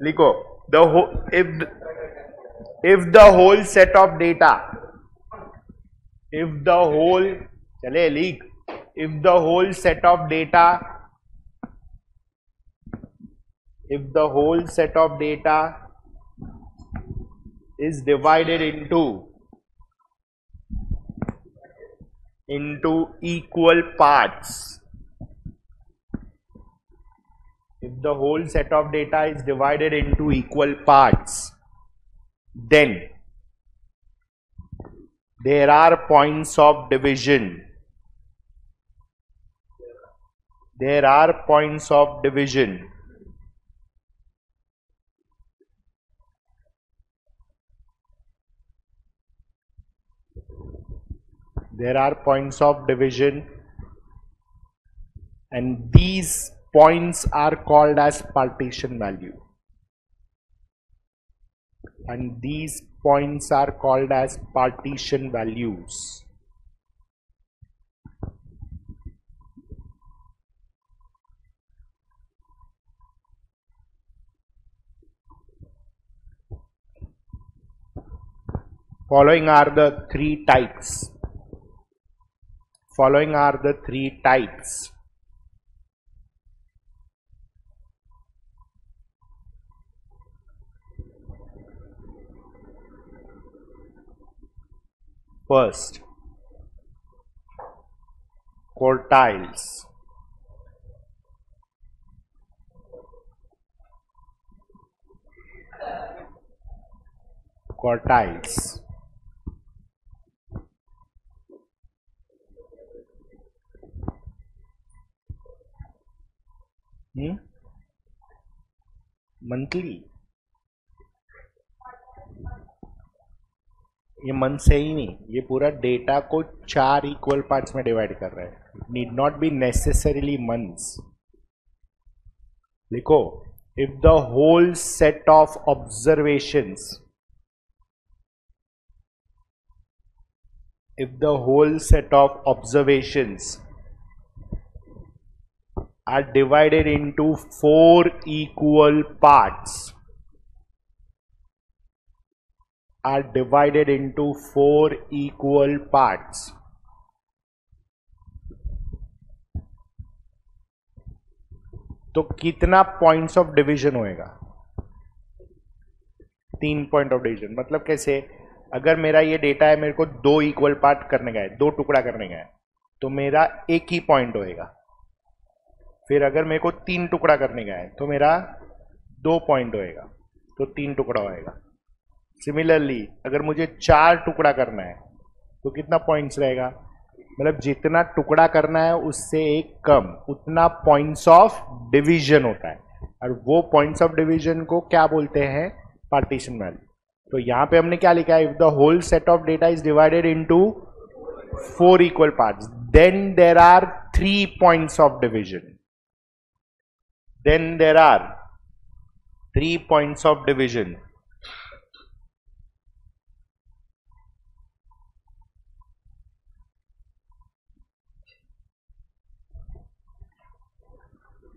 लिखो if the whole set of data, if the whole चले लिख, if the whole set of data, if the whole set of data is divided into equal parts, if the whole set of data is divided into equal parts, then there are points of division. There are points of division. There are points of division, and these points are called as partition value. And these points are called as partition values. Following are the three types. Following are the three types. First, quartiles. Quartiles. Monthly, ये month से ही नहीं, ये पूरा data को 4 equal parts में divide कर रहा है. Need not be necessarily months. लिखो, if the whole set of observations, if the whole set of observations are divided into 4 equal parts, are divided into 4 equal parts, तो कितना points of division होएगा? 3 point of division. मतलब कैसे? अगर मेरा ये data है, मेरे को 2 इक्वल पार्ट करने का है, 2 टुकड़ा करने का है, तो मेरा एक ही पॉइंट होएगा. फिर अगर मेरे को 3 टुकड़ा करने का है, तो मेरा 2 पॉइंट होएगा, तो 3 टुकड़ा होएगा. सिमिलरली अगर मुझे 4 टुकड़ा करना है, तो कितना पॉइंट्स रहेगा? मतलब जितना टुकड़ा करना है उससे एक कम, उतना पॉइंट्स ऑफ डिवीजन होता है. और वो पॉइंट्स ऑफ डिवीजन को क्या बोलते हैं? Partition value. तो यहां पे हमने क्या लिखा है? If the whole set of data is divided into 4 equal parts, then there are 3 points of division. Then there are 3 points of division.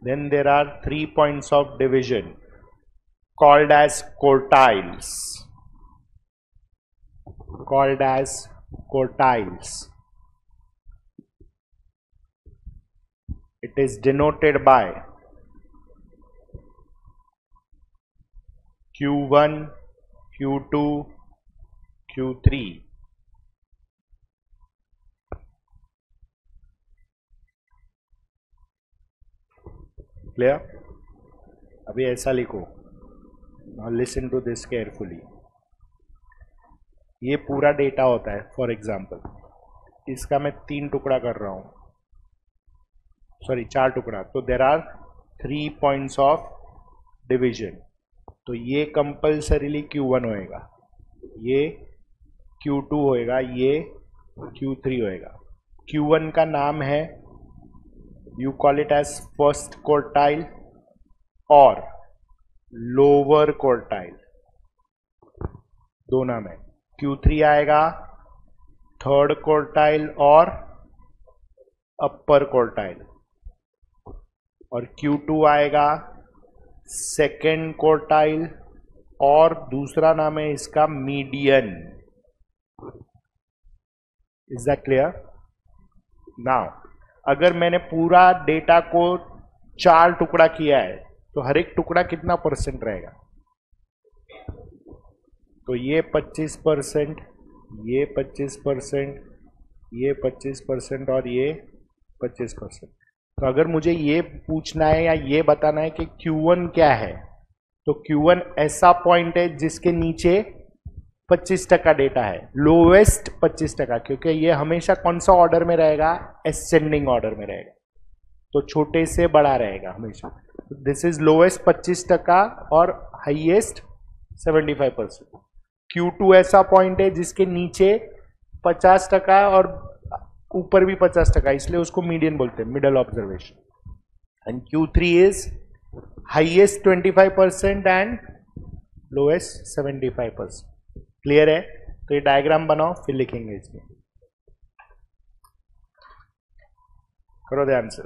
Then there are 3 points of division called as quartiles. Called as quartiles. It is denoted by Q1, Q2, Q3. Clear? अभी ऐसा लिखो. Now listen to this carefully. ये पूरा data होता है. For example, इसका मैं 3 टुकड़ा कर रहा हूँ, सॉरी 4 टुकड़ा, तो there are 3 points of division. तो ये कंपल्सरीली Q1 होएगा, ये Q2 होएगा, ये Q3 होएगा. Q1 का नाम है, you call it as first quartile or lower quartile. दो नाम है. Q3 आएगा थर्ड क्वार्टाइल और अपर क्वार्टाइल, और Q2 आएगा सेकेंड क्वार्टाइल और दूसरा नाम है इसका median. Is that clear? Now अगर मैंने पूरा डेटा को 4 टुकड़ा किया है तो हर एक टुकड़ा कितना परसेंट रहेगा? तो ये 25%, ये 25%, ये 25% और ये 25%। तो अगर मुझे ये पूछना है या ये बताना है कि Q1 क्या है, तो Q1 ऐसा पॉइंट है जिसके नीचे 25% डेटा है, लोवेस्ट 25%, क्योंकि ये हमेशा कौन सा ऑर्डर में रहेगा? असेंडिंग ऑर्डर में रहेगा, तो छोटे से बड़ा रहेगा हमेशा। दिस इज लोवेस्ट 25% और हाईएस्ट 75%। Q2 ऐसा पॉइंट है जिसके नीचे 50% और ऊपर भी 50%, इसलिए उसको मीडियन बोलते हैं, middle observation. And Q3 is highest 25% and lowest 75%। Clear है? तो ये डायग्राम बनाओ, फिर लिखेंगे इसमें। करो ध्यान से।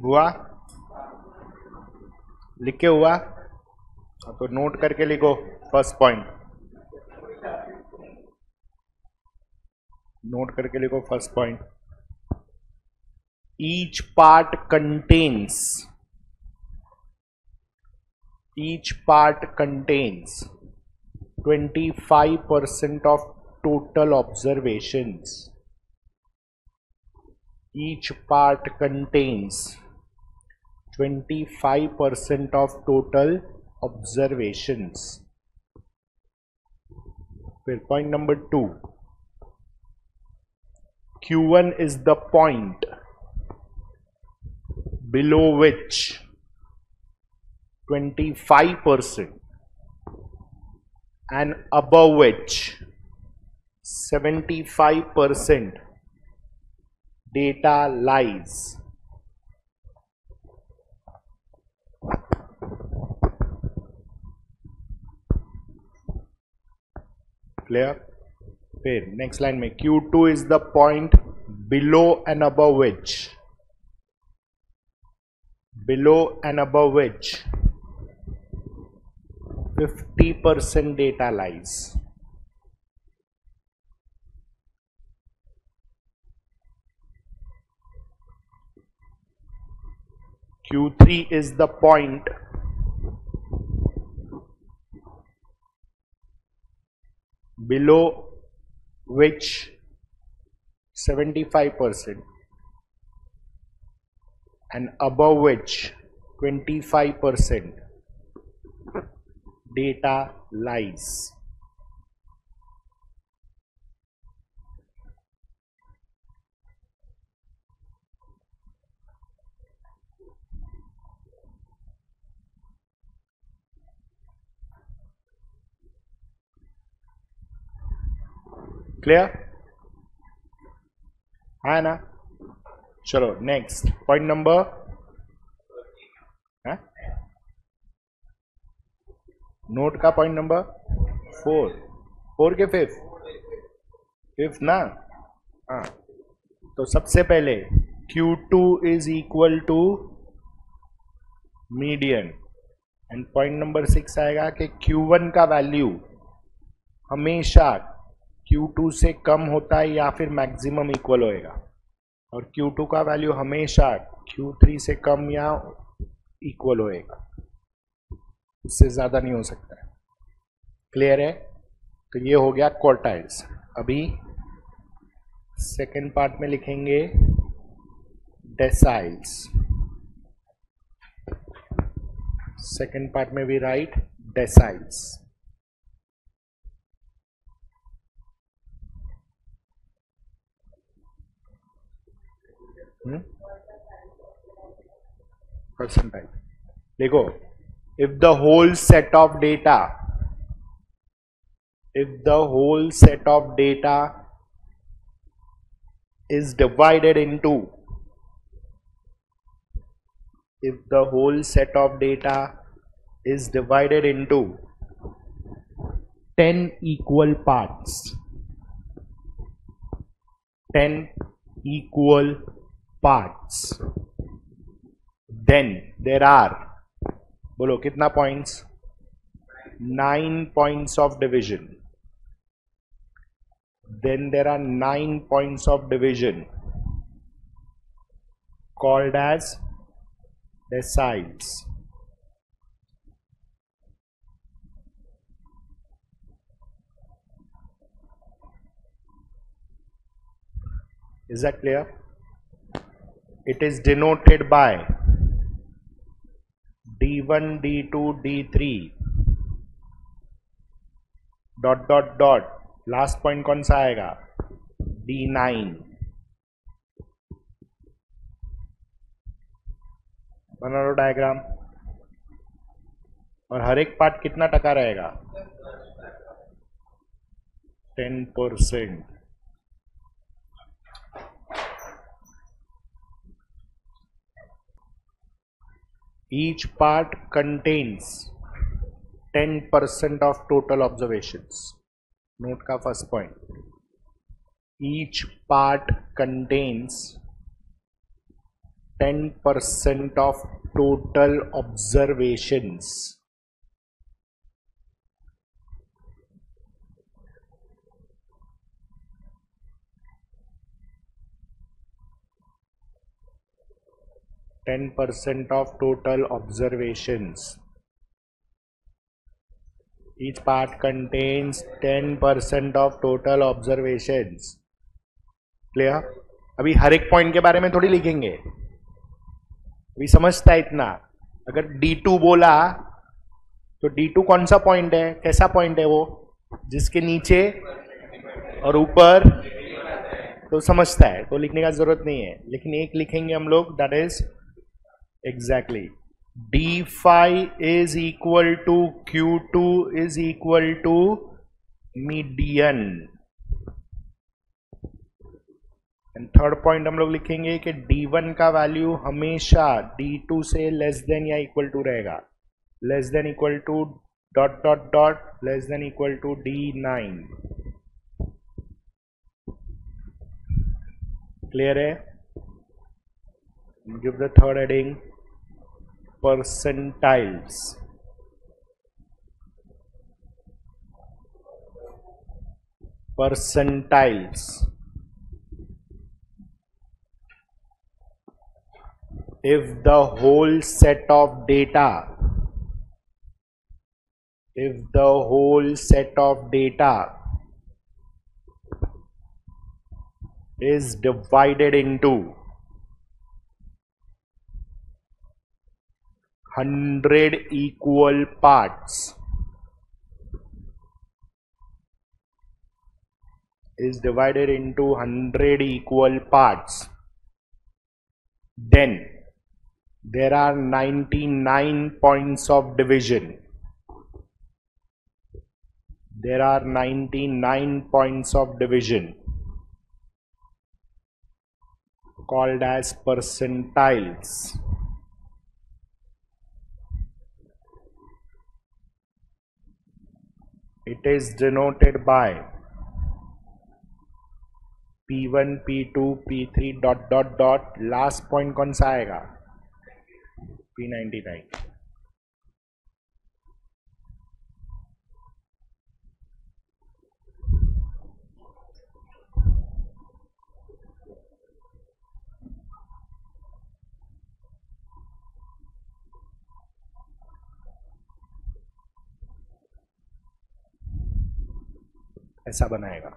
हुआ? लिख के हुआ? तो नोट करके लिखो। फर्स्ट पॉइंट नोट करके लिखो। First point, each part contains 25% of total observations. Each part contains 25% of total observations. फिर point number 2, Q1 is the point below which 25% and above which 75% data lies. Clear? फिर next line में Q2 is the point below and above which 50% data lies. Q3 is the point below which 75% and above which 25% data lies. Clear है ना? चलो next point number, note का point number 4 के fifth ना? हाँ, तो सबसे पहले Q2 is equal to median and point number 6 आएगा कि Q1 का वैल्यू हमेशा Q2 से कम होता है या फिर मैक्सिमम इक्वल होएगा, और Q2 का वैल्यू हमेशा Q3 से कम या इक्वल होएगा, उससे ज्यादा नहीं हो सकता है। क्लियर है? तो ये हो गया क्वार्टाइल्स। अभी सेकेंड पार्ट में लिखेंगे डेसाइल्स। सेकेंड पार्ट में भी राइट डेसाइल्स। परसेंटाइल देखो, if the whole set of data is divided into 10 equal parts, 10 equal parts, then there are, बोलो कितना points, 9 points of division. Then there are 9 points of division called as deciles. Is that clear? It is denoted by D1, D2, D3 dot dot dot. Last point कौन सा आएगा? D9. बना लो diagram. और हर एक part कितना टका रहेगा? 10%. Each part contains 10% of total observations. Note का first point. Each part contains 10% of total observations. of total observations. Each part contains 10% of total observations. Clear? अभी हर एक पॉइंट के बारे में थोड़ी लिखेंगे. अभी समझता है इतना. अगर D2 बोला तो D2 कौन सा पॉइंट है? कैसा पॉइंट है वो? जिसके नीचे और ऊपर, तो समझता है, तो लिखने का जरूरत नहीं है. लेकिन एक लिखेंगे हम लोग, that is exactly D5 is equal to Q2 is equal to median. And third point हम लोग लिखेंगे कि D1 का वैल्यू हमेशा D2 से लेस देन या इक्वल टू रहेगा. Less than equal to dot dot dot less than equal to D9. Clear है? Give the third heading percentiles. Percentiles. If the whole set of data, if the whole set of data is divided into 100 equal parts, is divided into 100 equal parts, then there are 99 points of division. There are 99 points of division called as percentiles. It is denoted by P1, P2, P3 dot dot dot. Last point कौन सा आएगा? P99. ऐसा बनाएगा.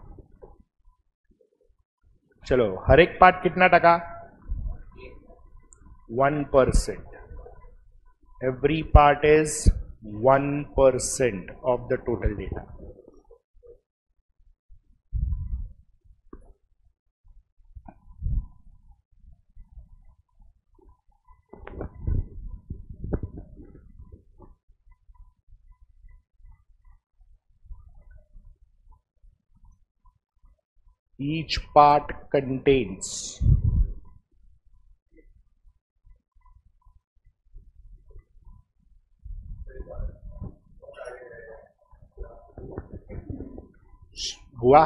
चलो, हर एक part कितना टका? 1%. Every part is 1% of the total data. Each part contains हुआ.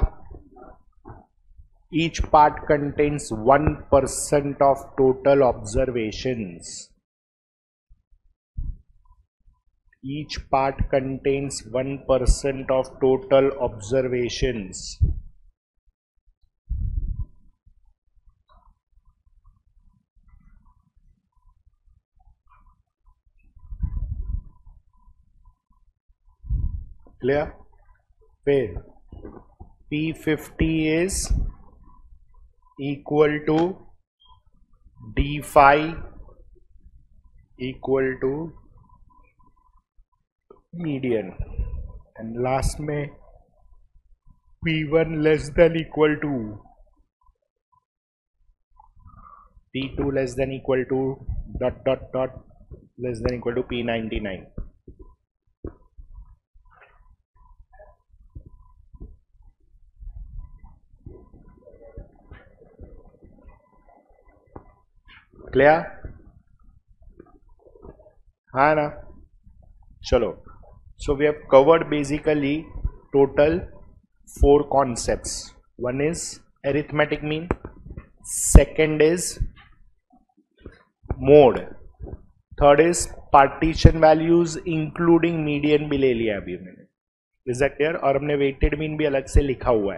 Each part contains 1% of total observations. Each part contains 1% of total observations. Clear? फिर P50 is equal to d phi equal to median, and last में P1 less than equal to P2 less than equal to dot dot dot less than equal to P99. Clear? हाँ ना, चलो. So we have covered basically total 4 concepts. One is arithmetic mean, second is mode, third is partition values including median भी ले लिया अभी मैंने. Is that clear? और हमने weighted mean भी अलग से लिखा हुआ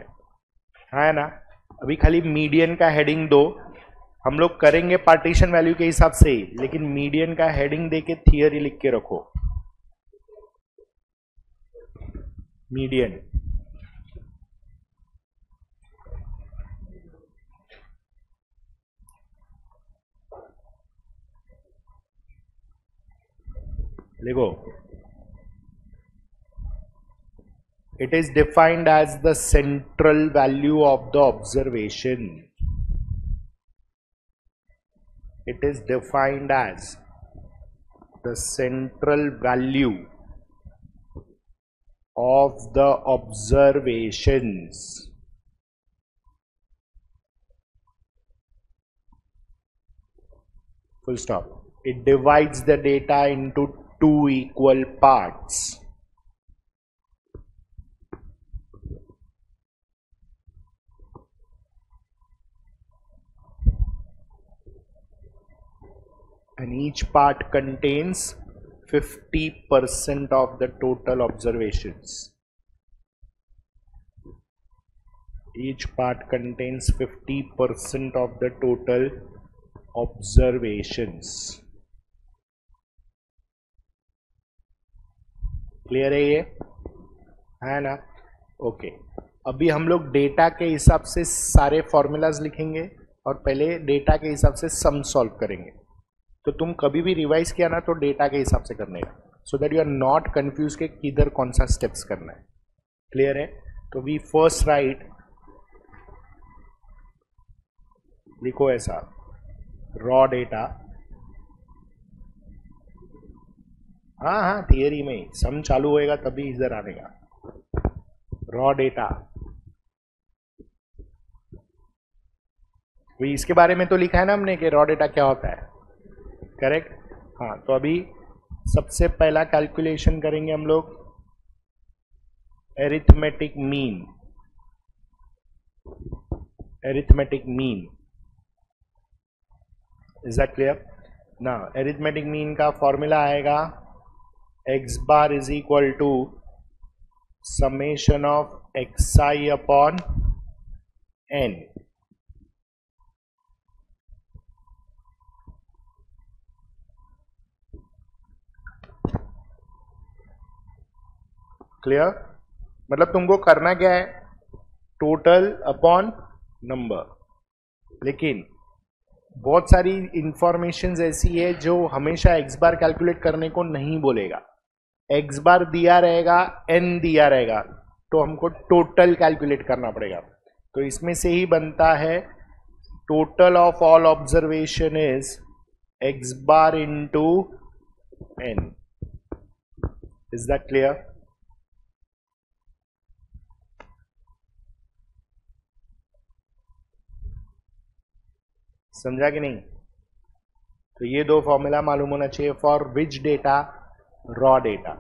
है ना. अभी खाली median का heading दो, हम लोग करेंगे पार्टीशन वैल्यू के हिसाब से ही, लेकिन मीडियन का हेडिंग देके थियरी लिख के रखो. मीडियन लिखो. It is defined as the central value of the observation. It is defined as the central value of the observations. Full stop. It divides the data into 2 equal parts. And each part contains 50% of the total observations. Each part contains 50% of the total observations. Clear है ये? है ना? Okay. अभी हम लोग data के हिसाब से सारे फॉर्मूलाज लिखेंगे और पहले डेटा के हिसाब से सम सॉल्व करेंगे. तो तुम कभी भी रिवाइज किया ना तो डेटा के हिसाब से करने का, so that you are not confuse के किधर कौन सा स्टेप्स करना है. क्लियर है? तो वी फर्स्ट राइट, लिखो ऐसा, रॉ डेटा. हाँ थियरी में ही सम चालू होएगा तभी इधर आने का. रॉ डेटा, वही इसके बारे में तो लिखा है ना हमने कि रॉ डेटा क्या होता है. करेक्ट? हाँ. तो अभी सबसे पहला कैलकुलेशन करेंगे हम लोग arithmetic mean. Arithmetic mean, is that clear? ना, एरिथमेटिक मीन का फॉर्मूला आएगा x bar is equal to summation of xi upon n. Clear? मतलब तुमको करना क्या है, टोटल अपॉन नंबर. लेकिन बहुत सारी इंफॉर्मेशन ऐसी है जो हमेशा एक्स बार कैलकुलेट करने को नहीं बोलेगा. एक्स बार दिया रहेगा, एन दिया रहेगा, तो हमको टोटल कैलकुलेट करना पड़ेगा. तो इसमें से ही बनता है total of all observation is x bar into n. Is that clear? समझा कि नहीं? तो ये दो फॉर्मूला मालूम होना चाहिए for which data, raw data.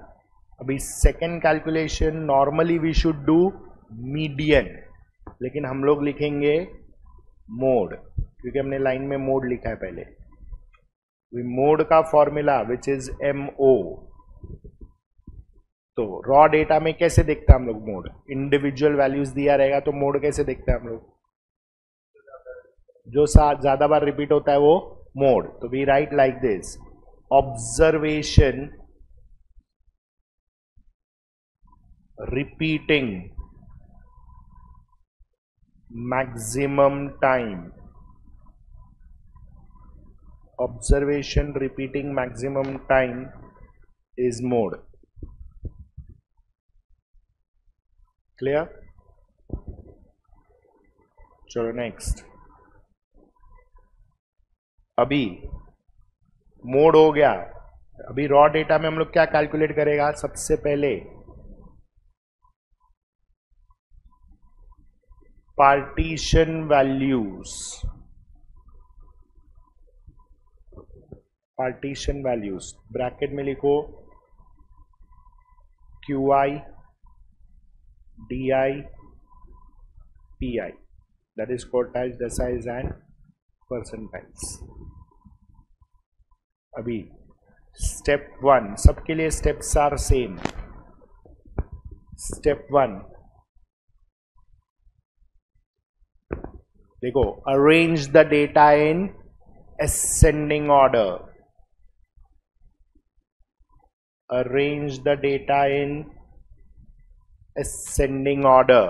अभी second calculation, normally we should do median, लेकिन हम लोग लिखेंगे मोड, क्योंकि हमने लाइन में मोड लिखा है पहले। मोड का फॉर्मूला विच इज MO। तो रॉ डेटा में कैसे देखते हैं हम लोग मोड? इंडिविजुअल वैल्यूज दिया रहेगा तो मोड कैसे देखते हैं हम लोग? जो ज्यादा बार रिपीट होता है वो मोड। तो we write like this, observation repeating maximum time, observation repeating maximum time is mode. Clear? चलो नेक्स्ट। अभी मोड हो गया, अभी रॉ डेटा में हम लोग क्या कैलकुलेट करेगा? सबसे पहले partition values, partition values bracket में लिखो QI DI PI, that is quartiles, deciles and percentiles। अभी स्टेप 1, सबके लिए स्टेप्स आर सेम। स्टेप 1 देखो, arrange the data in ascending order, arrange the data in ascending order।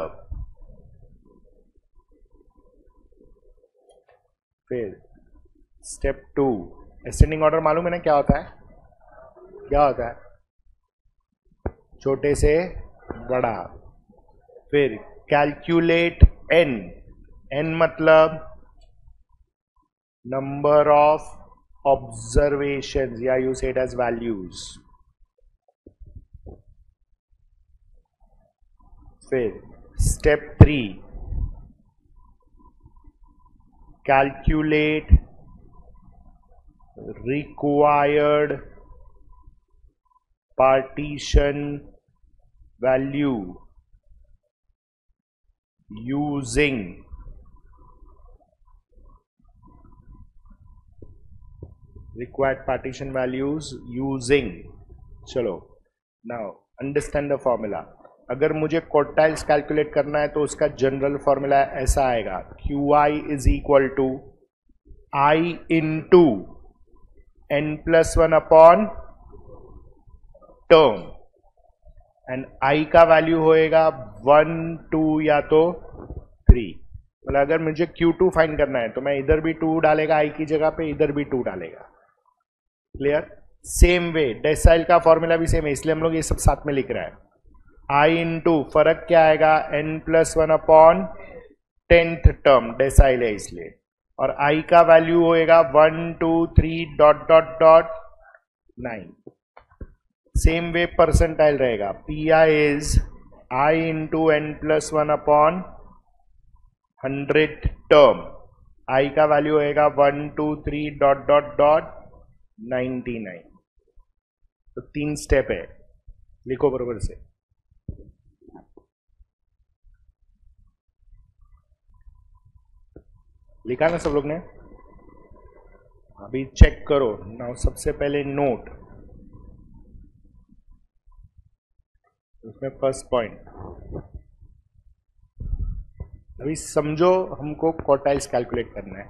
फिर step 2, ascending order मालूम है ना क्या होता है? क्या होता है? छोटे से बड़ा। फिर कैलकुलेट n, n मतलब नंबर ऑफ ऑब्जर्वेशंस, या यू से इट एज वैल्यूज। फिर step 3, calculate required partition value using required partition values using। चलो नाउ अंडरस्टैंड द फॉर्मूला। अगर मुझे क्वार्टाइल्स कैलकुलेट करना है तो उसका जनरल फॉर्मूला ऐसा आएगा, QI is equal to I into n+1 upon term, and I का वैल्यू होएगा 1 2 या तो 3। मतलब अगर मुझे Q2 फाइंड करना है तो मैं इधर भी 2 डालेगा I की जगह पे, इधर भी 2 डालेगा। क्लियर? सेम वे डेसाइल का फॉर्मूला भी सेम है, इसलिए हम लोग ये सब साथ में लिख रहा है। I इंटू फर्क क्या आएगा? n+1 upon 10th term, decyl है इसलिए, और I का वैल्यू होएगा 1 2 3 dot dot dot 9। Same way percentile रहेगा, PI is I into n+1 upon 100 term, I का वैल्यू होएगा 1 2 3 डॉट डॉट डॉट 99। तो 3 स्टेप है, लिखो बरोबर से। लिखा ना सब लोग ने? अभी चेक करो ना। सबसे पहले नोट, उसमें फर्स्ट पॉइंट, अभी समझो हमको क्वार्टाइल्स कैलकुलेट करना है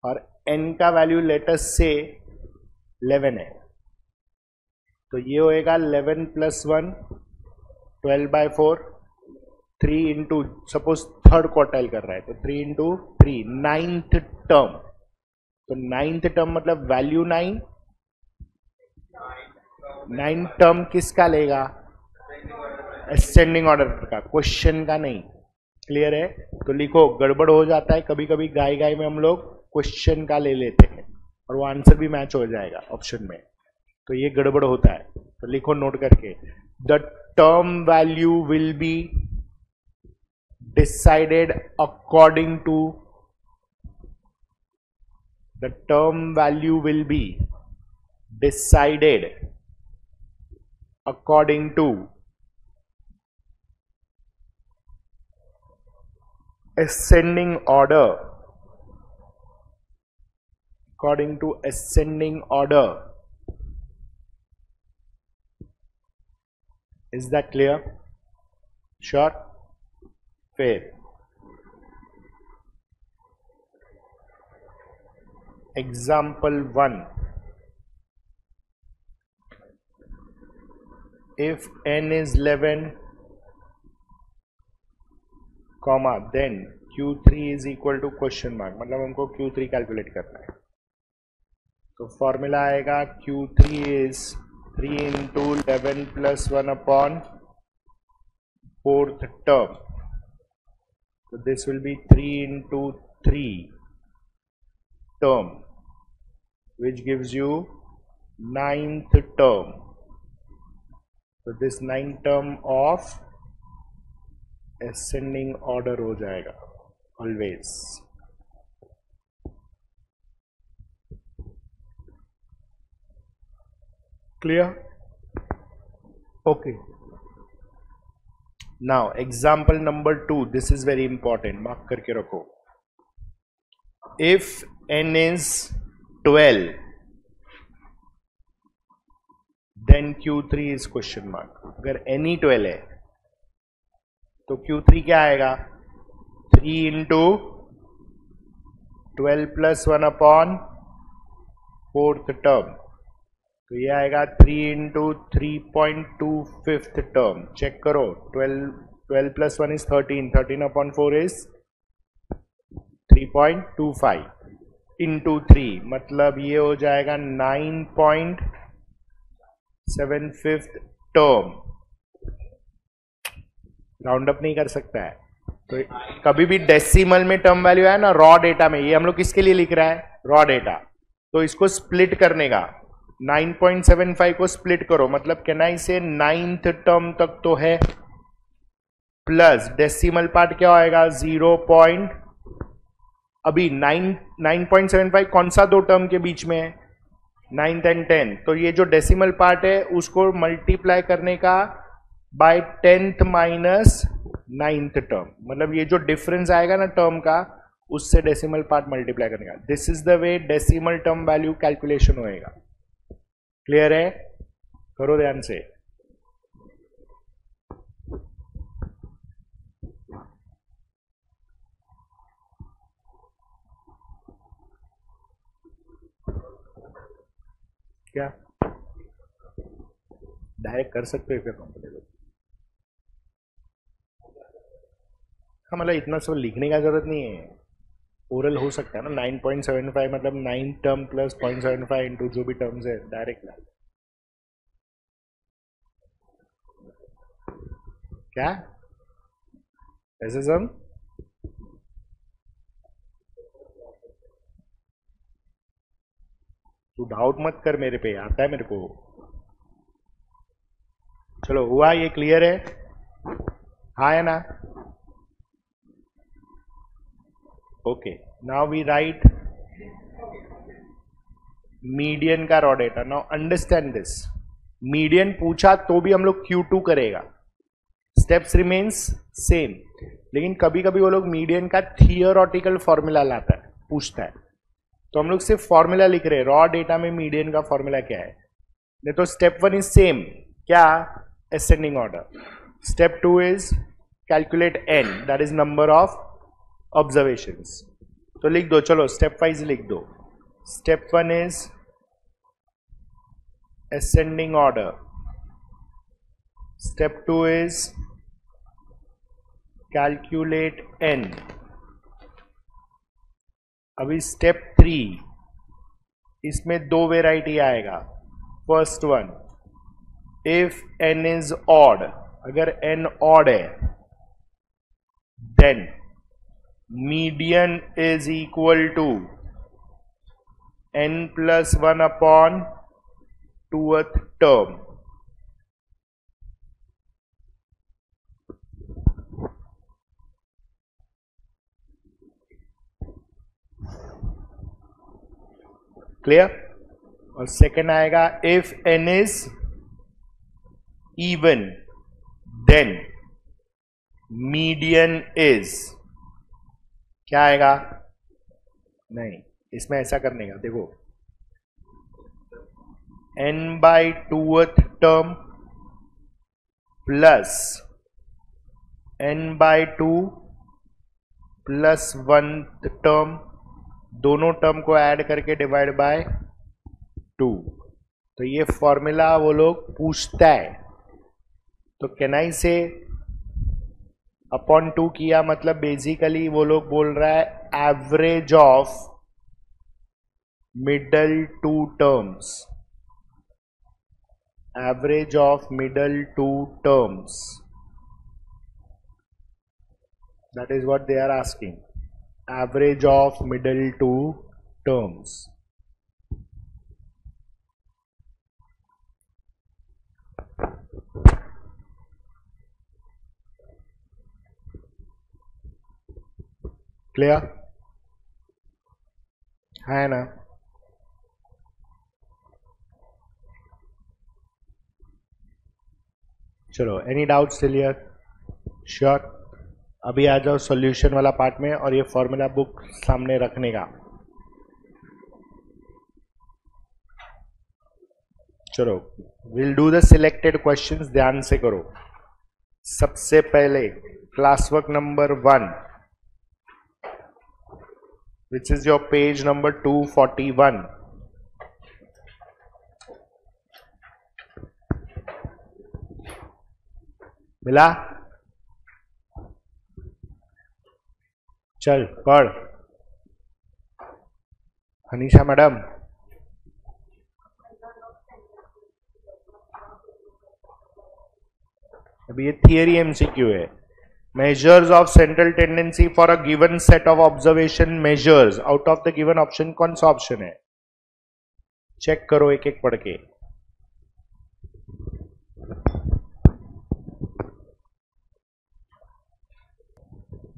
और n का वैल्यू लेटेस्ट से 11 है, तो ये होएगा 11 + 1 12/4, 3 इंटू, सपोज थर्ड क्वार्टाइल कर रहा है तो 3 इंटू 3, 9th टर्म। तो 9th टर्म मतलब वैल्यू 9, 9 टर्म किसका लेगा? असेंडिंग ऑर्डर का, क्वेश्चन का नहीं। क्लियर है? तो लिखो, गड़बड़ हो जाता है कभी कभी, गाय गाय में हम लोग क्वेश्चन का ले लेते हैं और वो आंसर भी मैच हो जाएगा ऑप्शन में, तो ये गड़बड़ होता है। तो लिखो नोट करके, the term value will be decided according to, the term value will be decided according to ascending order according to ascending order. Is that clear? Sure? Fair. Example 1. If n is 11, comma, then Q3 is equal to question mark. मतलब हमको Q3 calculate करना है. तो formula आएगा Q3 is 3 into 11 plus 1 upon 4th term. So this will be 3 into 3 term, which gives you 9th term. So this 9th term of ascending order हो जाएगा always. Clear? Okay. Now example number 2. This is very important. Mark करके रखो. If n is 12, then Q3 is question mark. अगर n ही 12 है तो Q3 क्या आएगा? 3 into 12 plus 1 upon 4th term. तो ये आएगा 3 into 3.25th term. चेक करो. 12 plus 1 is 13. 13 upon 4 is 3.25 into 3. मतलब ये हो जाएगा 9.75th term. राउंड अप नहीं कर सकता है. तो कभी भी डेसिमल में टर्म वैल्यू है ना, रॉ डेटा में, ये हम लोग किसके लिए लिख रहा है? Raw data. तो इसको स्प्लिट करने का 9.75 को स्प्लिट करो. मतलब कैन आई से 9th टर्म तक तो है, प्लस डेसिमल पार्ट क्या होएगा? 0. अभी 9.75 कौन सा दो टर्म के बीच में है? 9th and 10th. तो ये जो डेसिमल पार्ट है उसको मल्टीप्लाई करने का bye 10th minus 9th term. मतलब ये जो डिफरेंस आएगा ना टर्म का, उससे डेसिमल पार्ट मल्टीप्लाई करने का. This is the way decimal term value calculation होएगा. क्लियर है? करो ध्यान से. क्या डायरेक्ट कर सकते हो क्या कंफर्टेबल? हाँ, मतलब इतना सब लिखने का जरूरत नहीं है. ओरल हो सकता है ना. 9.75 मतलब 9 टर्म प्लस 0.75 इंटू जो भी टर्म्स है, डायरेक्ट ला. क्या ऐसे सब? तू डाउट मत कर मेरे पे, आता है मेरे को. चलो हुआ, ये क्लियर है? हाँ है ना? Okay. Now we write median का raw data. Now understand this. Median पूछा तो भी हम लोग Q2 करेगा. Steps remains same. लेकिन कभी कभी वो लोग मीडियन का थियोरेटिकल फॉर्मूला लाता है, पूछता है. तो हम लोग सिर्फ फॉर्मूला लिख रहे हैं. रॉ डेटा में मीडियन का फॉर्मूला क्या है? नहीं तो स्टेप 1 इज सेम. क्या? ascending order. Step 2 is calculate n, that is number of observations. तो लिख दो. चलो स्टेप वाइज लिख दो. Step 1 is ascending order. Step 2 is calculate n. अभी स्टेप 3, इसमें दो वेराइटी आएगा. First one, if n is odd, अगर n odd है, then median is equal to n plus 1 upon 2th term. Clear? और second आएगा if n is even, then median is क्या आएगा? नहीं, इसमें ऐसा करने का, देखो n/2th term plus n/2 plus 1th term, दोनों टर्म को ऐड करके डिवाइड बाय 2। तो ये फॉर्मूला वो लोग पूछता है, तो कैन आई से अपॉन 2 किया, मतलब बेसिकली वो लोग बोल रहा है average of middle two terms, average of middle two terms, that is what they are asking, average of middle two terms. Clear है ना? चलो, एनी डाउट क्लियर? श्योर। अभी आ जाओ सॉल्यूशन वाला पार्ट में, और ये फॉर्मूला बुक सामने रखने का। चलो, will do the selected questions, ध्यान से करो। सबसे पहले class work number 1, which is your page number 241. मिला? चल पढ़। हनीशा मैडम, अभी ये थियरी एमसीक्यू है। measures of central tendency for a given set of observation measures out of the given option, कौन सा ऑप्शन है? चेक करो एक एक पढ़ के।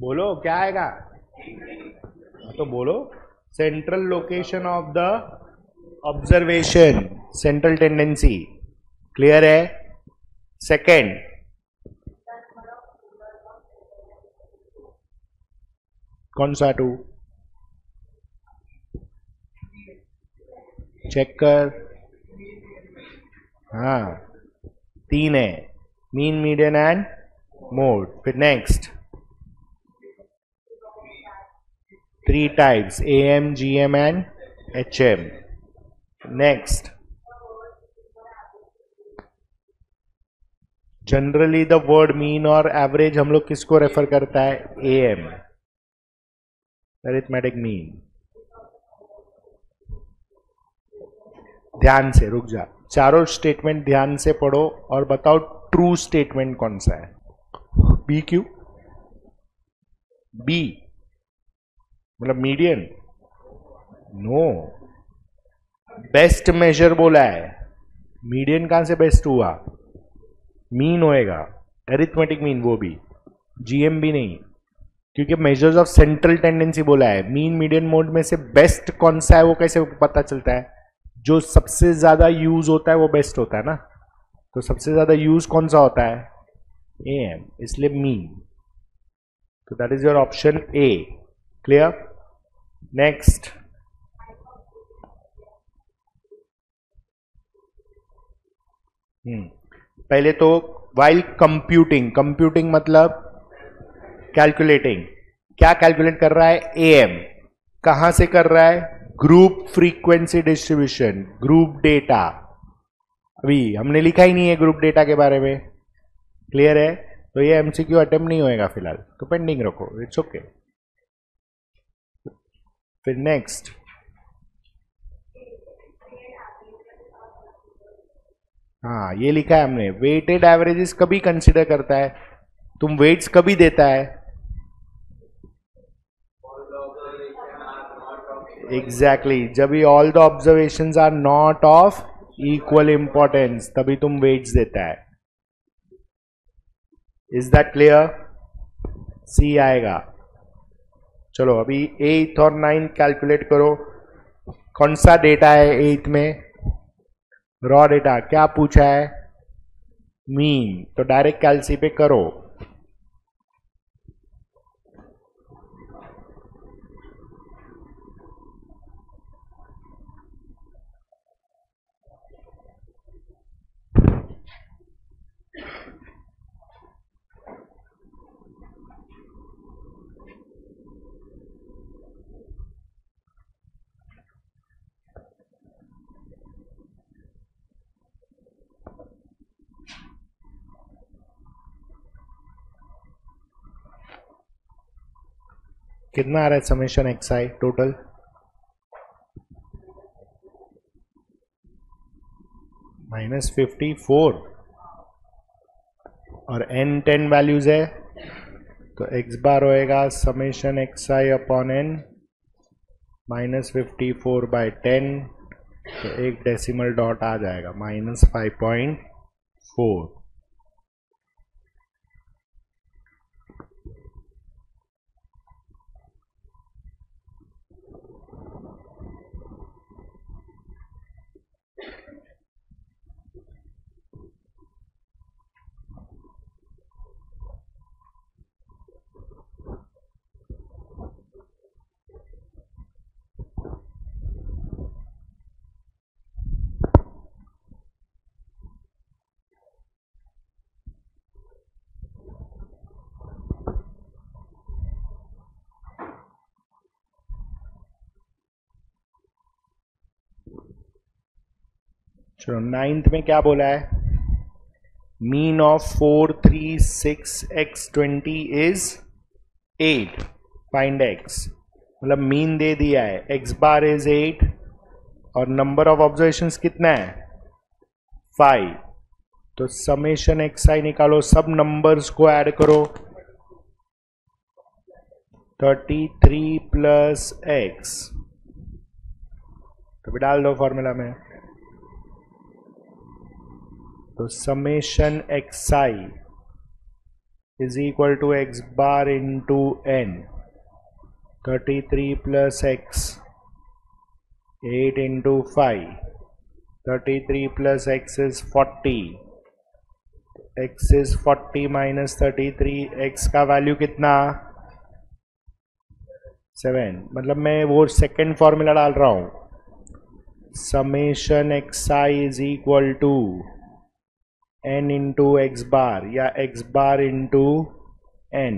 बोलो क्या आएगा? तो बोलो, central location of the observation, central tendency. Clear है? सेकेंड, कौन सा 2? चेक कर। हाँ, 3 है, मीन, मीडियन एंड मोड। फिर next 3 types, AM, GM and HM। Next, generally the word mean और एवरेज हम लोग किसको रेफर करता है? AM, arithmetic mean. ध्यान से रुक जा, चारों स्टेटमेंट ध्यान से पढ़ो और बताओ ट्रू स्टेटमेंट कौन सा है? बी क्यों? बी मतलब मीडियन? नो, बेस्ट मेजर बोला है। मीडियन कहां से बेस्ट हुआ? मीन होएगा, अरिथमेटिक मीन, वो भी GM भी नहीं, क्योंकि मेजर्स ऑफ सेंट्रल टेंडेंसी बोला है। मीन, मीडियन, मोड में से बेस्ट कौन सा है वो कैसे पता चलता है? जो सबसे ज्यादा यूज होता है वो बेस्ट होता है ना। तो सबसे ज्यादा यूज कौन सा होता है? AM, इसलिए मीन। तो that is your option A। Clear? Next, पहले तो वाइल कंप्यूटिंग, कंप्यूटिंग मतलब कैलकुलेटिंग। क्या कैलकुलेट कर रहा है? AM। कहां से कर रहा है? Group frequency distribution, group data. अभी हमने लिखा ही नहीं है ग्रुप डेटा के बारे में। क्लियर है? तो ये MCQ अटेम्प्ट नहीं होएगा फिलहाल, तो पेंडिंग रखो, इट्स ओके। फिर नेक्स्ट, हाँ ये लिखा है हमने, वेटेड एवरेजेस कभी कंसिडर करता है? तुम वेट्स कभी देता है? एग्जैक्टली, जब भी all the observations are not of equal importance, तभी तुम वेट्स देता है। Is that clear? सी आएगा। चलो अभी 8th और 9th कैलकुलेट करो। कौन सा डेटा है 8th में? Raw data. क्या पूछा है? मीन। तो डायरेक्ट कैलसी पे करो। कितना आ रहा है समेशन एक्स आई टोटल? -54 और n 10 वैल्यूज है तो x बार होएगा समेशन एक्स आई अपॉन n -54/10 तो एक डेसिमल डॉट आ जाएगा -5.4। चलो 9th में क्या बोला है? Mean of 4, 3, 6, x 20 is 8, find x। मतलब मीन दे दिया है, x बार इज 8 और नंबर ऑफ ऑब्जर्वेशंस कितना है 5। तो समेशन एक्स आई निकालो, सब नंबर्स को ऐड करो, 33 प्लस x, तो भी डाल दो फॉर्मूला में। तो summation x i is equal to x bar into n, 33 plus x 8 into 5, 33 plus x is 40, x is 40 minus 33, x का वैल्यू कितना 7। मतलब मैं वो सेकेंड फॉर्मूला डाल रहा हूं, summation x i is equal to n into x bar या x bar into n।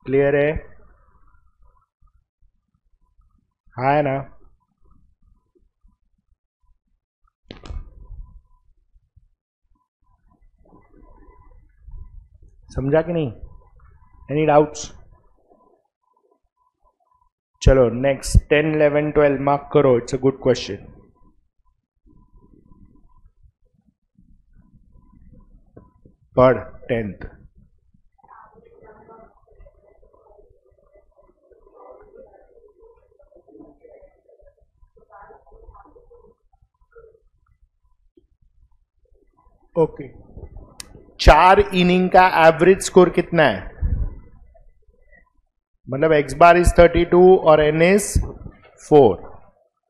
Clear है? हाँ है ना? समझा कि नहीं? Any doubts? चलो नेक्स्ट 10, 11, 12 मार्क करो, इट्स अ गुड क्वेश्चन। पढ़ 10th। ओके, 4 इनिंग का एवरेज स्कोर कितना है? मतलब x बार इज 32 और n इज 4,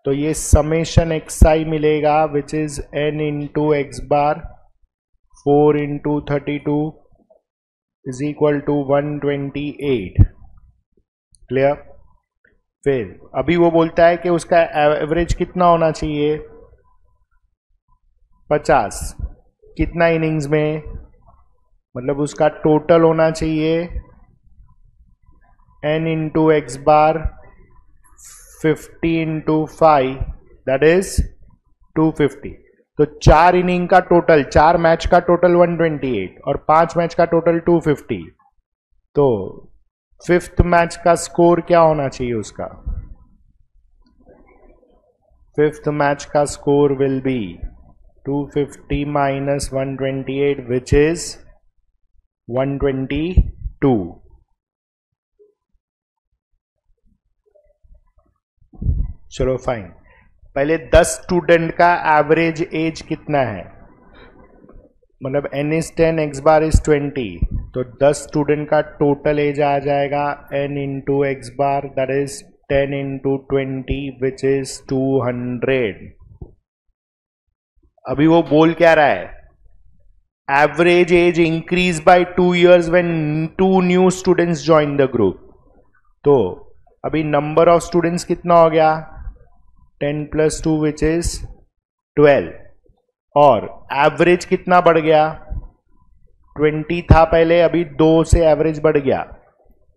तो ये समेशन एक्स आई मिलेगा which is n into x bar 4 into 32 is equal to 128। Clear? फिर अभी वो बोलता है कि उसका एवरेज कितना होना चाहिए 50। कितना इनिंग्स में? मतलब उसका टोटल होना चाहिए n into x bar 50 into 5 that is 250। तो 4 इनिंग का टोटल, 4 मैच का टोटल 128 और 5 मैच का टोटल 250। तो 5th मैच का स्कोर क्या होना चाहिए उसका? 5th मैच का score will be 250 minus 128 which is 122। चलो फाइन, पहले 10 स्टूडेंट का एवरेज एज कितना है? मतलब n is 10, x bar is 20, तो 10 स्टूडेंट का टोटल एज आ जाएगा n into x bar that is 10 into 20 which is 200। अभी वो बोल क्या रहा है? Average age increase by 2 years when 2 new students join the group. तो अभी नंबर ऑफ स्टूडेंट्स कितना हो गया 10 प्लस 2 विच इज 12 और एवरेज कितना बढ़ गया 20 था पहले, अभी 2 से एवरेज बढ़ गया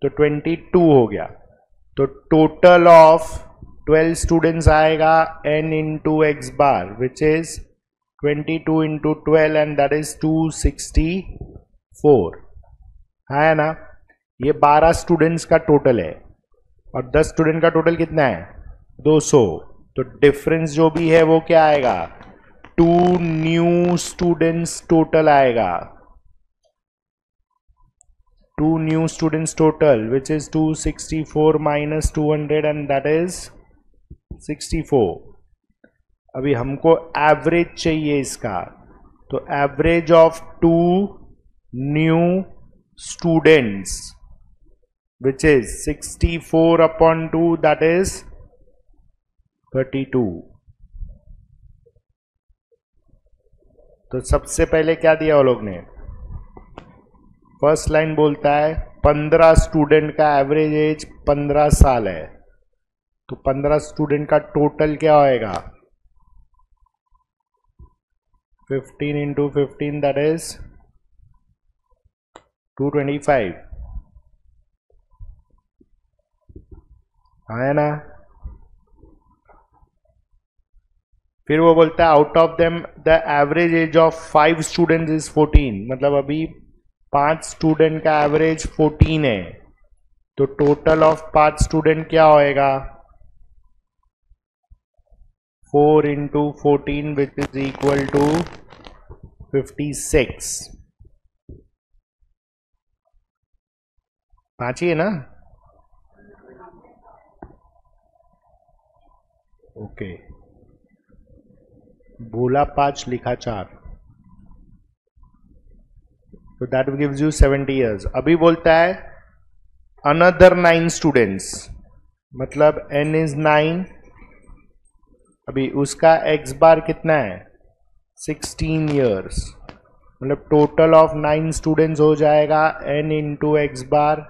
तो 22 हो गया। तो टोटल ऑफ 12 स्टूडेंट्स आएगा n into x bar which is 22 into 12 and that is 264। 4 है ना। ये 12 स्टूडेंट्स का टोटल है और 10 स्टूडेंट का टोटल कितना है 200। तो डिफरेंस जो भी है वो क्या आएगा 2 न्यू स्टूडेंट्स टोटल आएगा। 2 new students total, which is 264 minus 200 and that is 64। अभी हमको एवरेज चाहिए इसका, तो average of 2 new students which is 64 upon 2 that is 32। तो सबसे पहले क्या दिया वो लोग ने, फर्स्ट लाइन बोलता है 15 स्टूडेंट का एवरेज एज 15 साल है, तो 15 स्टूडेंट का टोटल क्या होएगा 15 इंटू 15 दैट इज 225 है ना। फिर वो बोलता है out of them the average age of 5 students is 14, मतलब अभी 5 स्टूडेंट का एवरेज 14 है, तो टोटल ऑफ 5 स्टूडेंट क्या होएगा 4 into 14 which is equal to 56। 5 ही है ना, ओके बोला 5 लिखा 4, तो दैट गिव्स यू 70 years। अभी बोलता है अनदर 9 स्टूडेंट्स, मतलब n इज 9, अभी उसका x बार कितना है 16 years, मतलब टोटल ऑफ 9 स्टूडेंट्स हो जाएगा n into x bar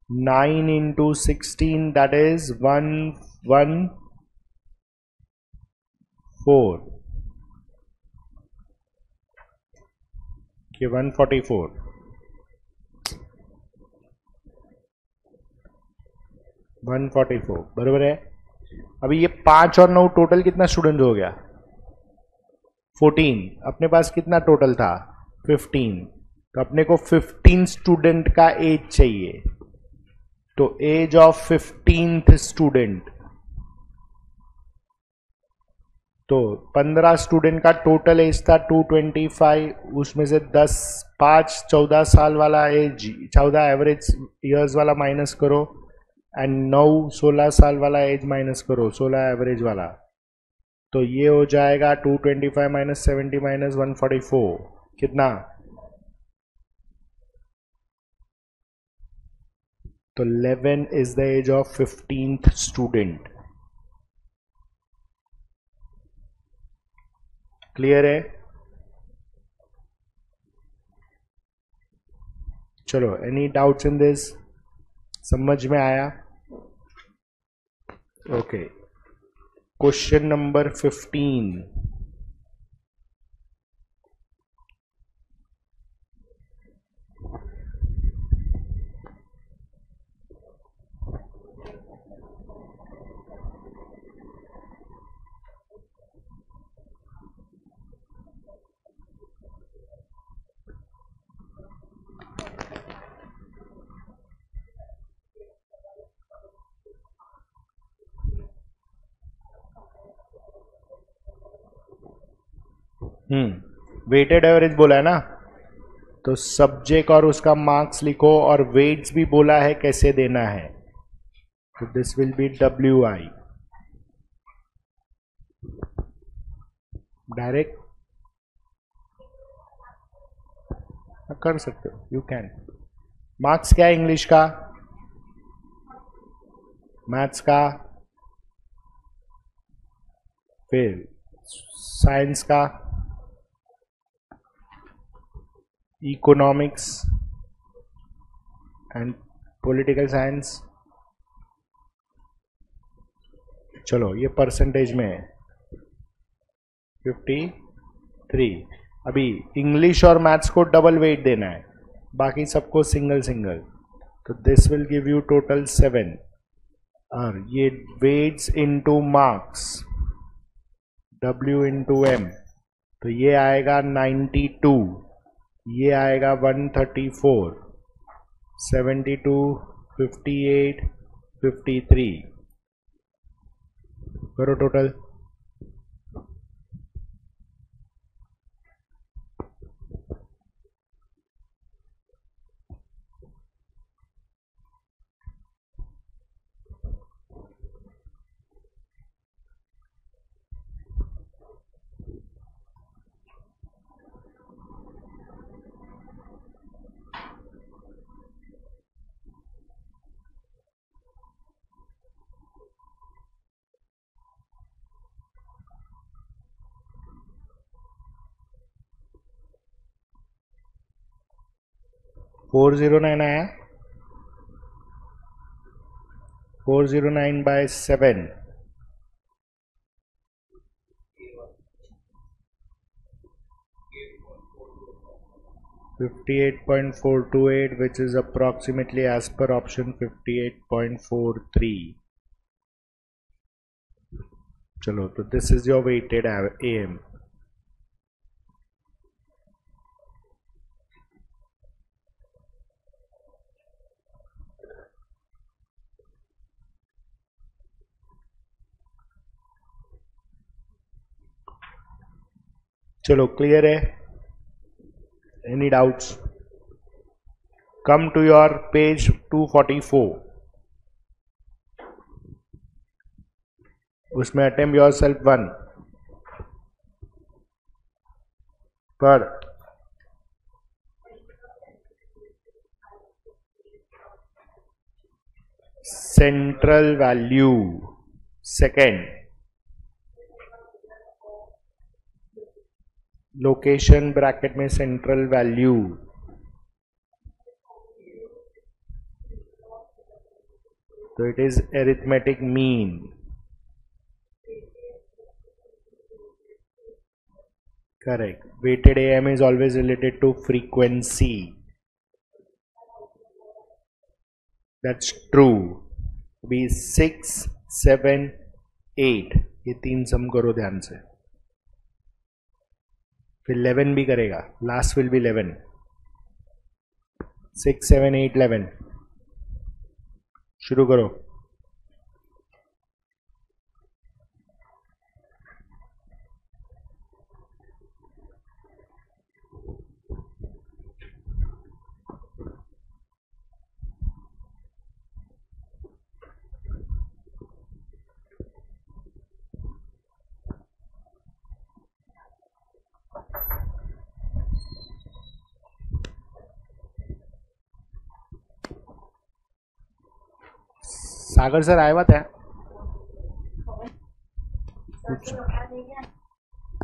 9 into 16 that is 114 कि 144 144 बराबर है। अभी ये 5 और 9 टोटल कितना स्टूडेंट हो गया 14, अपने पास कितना टोटल था 15, तो अपने को 15 स्टूडेंट का एज चाहिए, तो एज ऑफ 15th स्टूडेंट, तो 15 स्टूडेंट का टोटल एज था 225, उसमें से 5 14 साल वाला एज 14 एवरेज ईयर्स वाला माइनस करो एंड 9 16 साल वाला एज माइनस करो 16 एवरेज वाला, तो ये हो जाएगा 225 माइनस 70 माइनस 144 कितना, तो 11 is the age of 15th student. Clear है, चलो एनी डाउट्स इन दिस, समझ में आया, okay. Question number 15, weighted average बोला है ना, तो सब्जेक्ट और उसका मार्क्स लिखो और वेट्स भी बोला है कैसे देना है, तो this will be WI direct कर सकते हो, यू कैन। मार्क्स क्या है इंग्लिश का, मैथ्स का, फिर साइंस का, इकोनॉमिक्स एंड पॉलिटिकल साइंस। चलो ये परसेंटेज में है 53। अभी इंग्लिश और मैथ्स को डबल वेट देना है, बाकी सबको सिंगल सिंगल, तो this will give you total 7, और ये weights into marks W into M, तो ये आएगा 92, ये आएगा 134, 72, 58, 53। करो टोटल। फोर 09 आया। 409/7 58.428, which is approximately as per option 58.43. चलो, तो this is your weighted AM. चलो, क्लियर है? Any doubts? Come to your page 244. उसमें attempt yourself 1 पर central value, second location bracket में सेंट्रल वैल्यू, तो it is arithmetic mean. Correct. Weighted AM is always related to frequency. That's true. Be 6, 7, 8 ये तीन सम करो ध्यान से। फिर 11 भी करेगा, लास्ट विल बी 11। 6, 7, 8, 11 शुरू करो। सागर सर आया था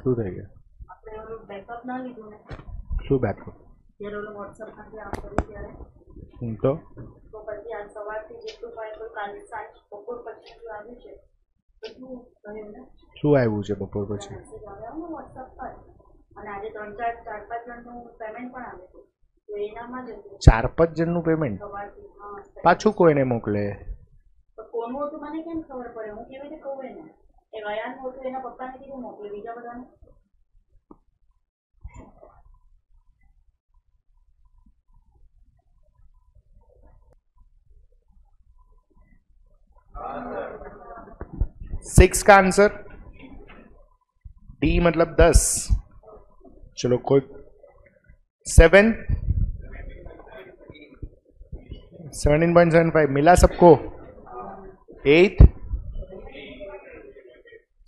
શું થઈ ગયું? શું બેકઅપ? તો શું આવ્યું છે બપોર પછી? 4-5 જણનું પેમેન્ટ પાછું કોઈને મોકલે? કોનું હતું મને કેમ ખબર પડે? હું કેવી રીતે કહું એને? એ ગયાનું હતું એના પપ્પાને કીધું મોકલે, બીજા બધાને सिक्स का आंसर डी मतलब 10। चलो कोई 7 17.75 मिला सबको। 8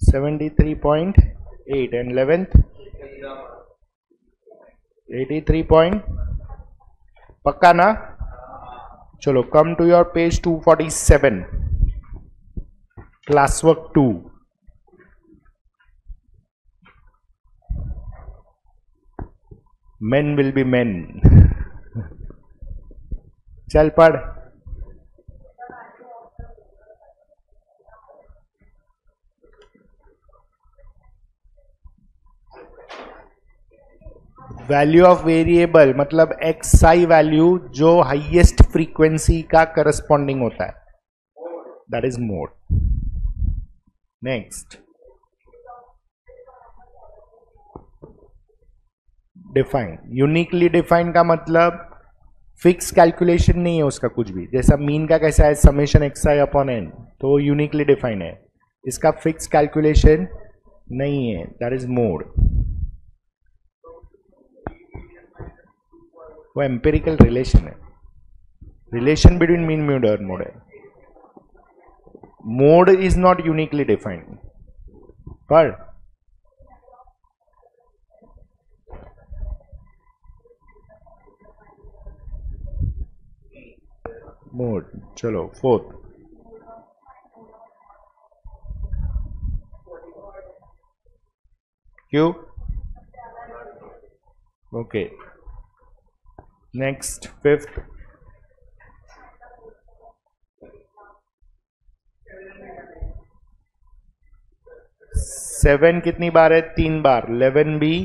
73.8 एंड 11th 83 पॉइंट। पक्का ना? चलो come to your page 247 class work 2। men will be men। चल पढ़। वैल्यू ऑफ वेरिएबल मतलब XI वैल्यू जो हाईएस्ट फ्रीक्वेंसी का करस्पॉन्डिंग होता है, that is mode. Next define. Uniquely define का मतलब फिक्स कैलकुलेशन नहीं है उसका कुछ भी. जैसा मीन का कैसा है समेशन एक्स आई अपॉन एन, तो यूनिकली डिफाइन है. इसका फिक्स कैलकुलेशन नहीं है, दैट इज मोड. वो एम्पिरिकल रिलेशन है, रिलेशन बिटवीन मीन मोड और मोड है. Mode is not uniquely defined. पर मोड. चलो फोर्थ. क्यों? ओके. Next fifth. सेवन कितनी बार है? 3 बार. 11 भी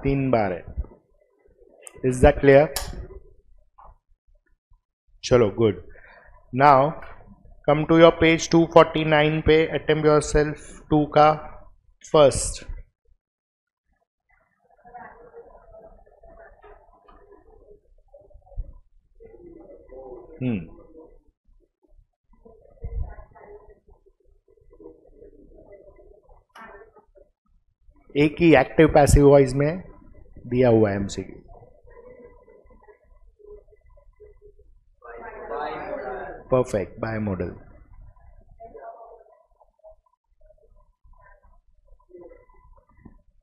3 बार है. Is that clear? चलो good. Now come to your page 249 पे. अटेम्प्ट योर सेल्फ 2 का फर्स्ट. एक ही एक्टिव पैसिव वॉइस में दिया हुआ है एमसीक्यू. परफेक्ट. Bye model.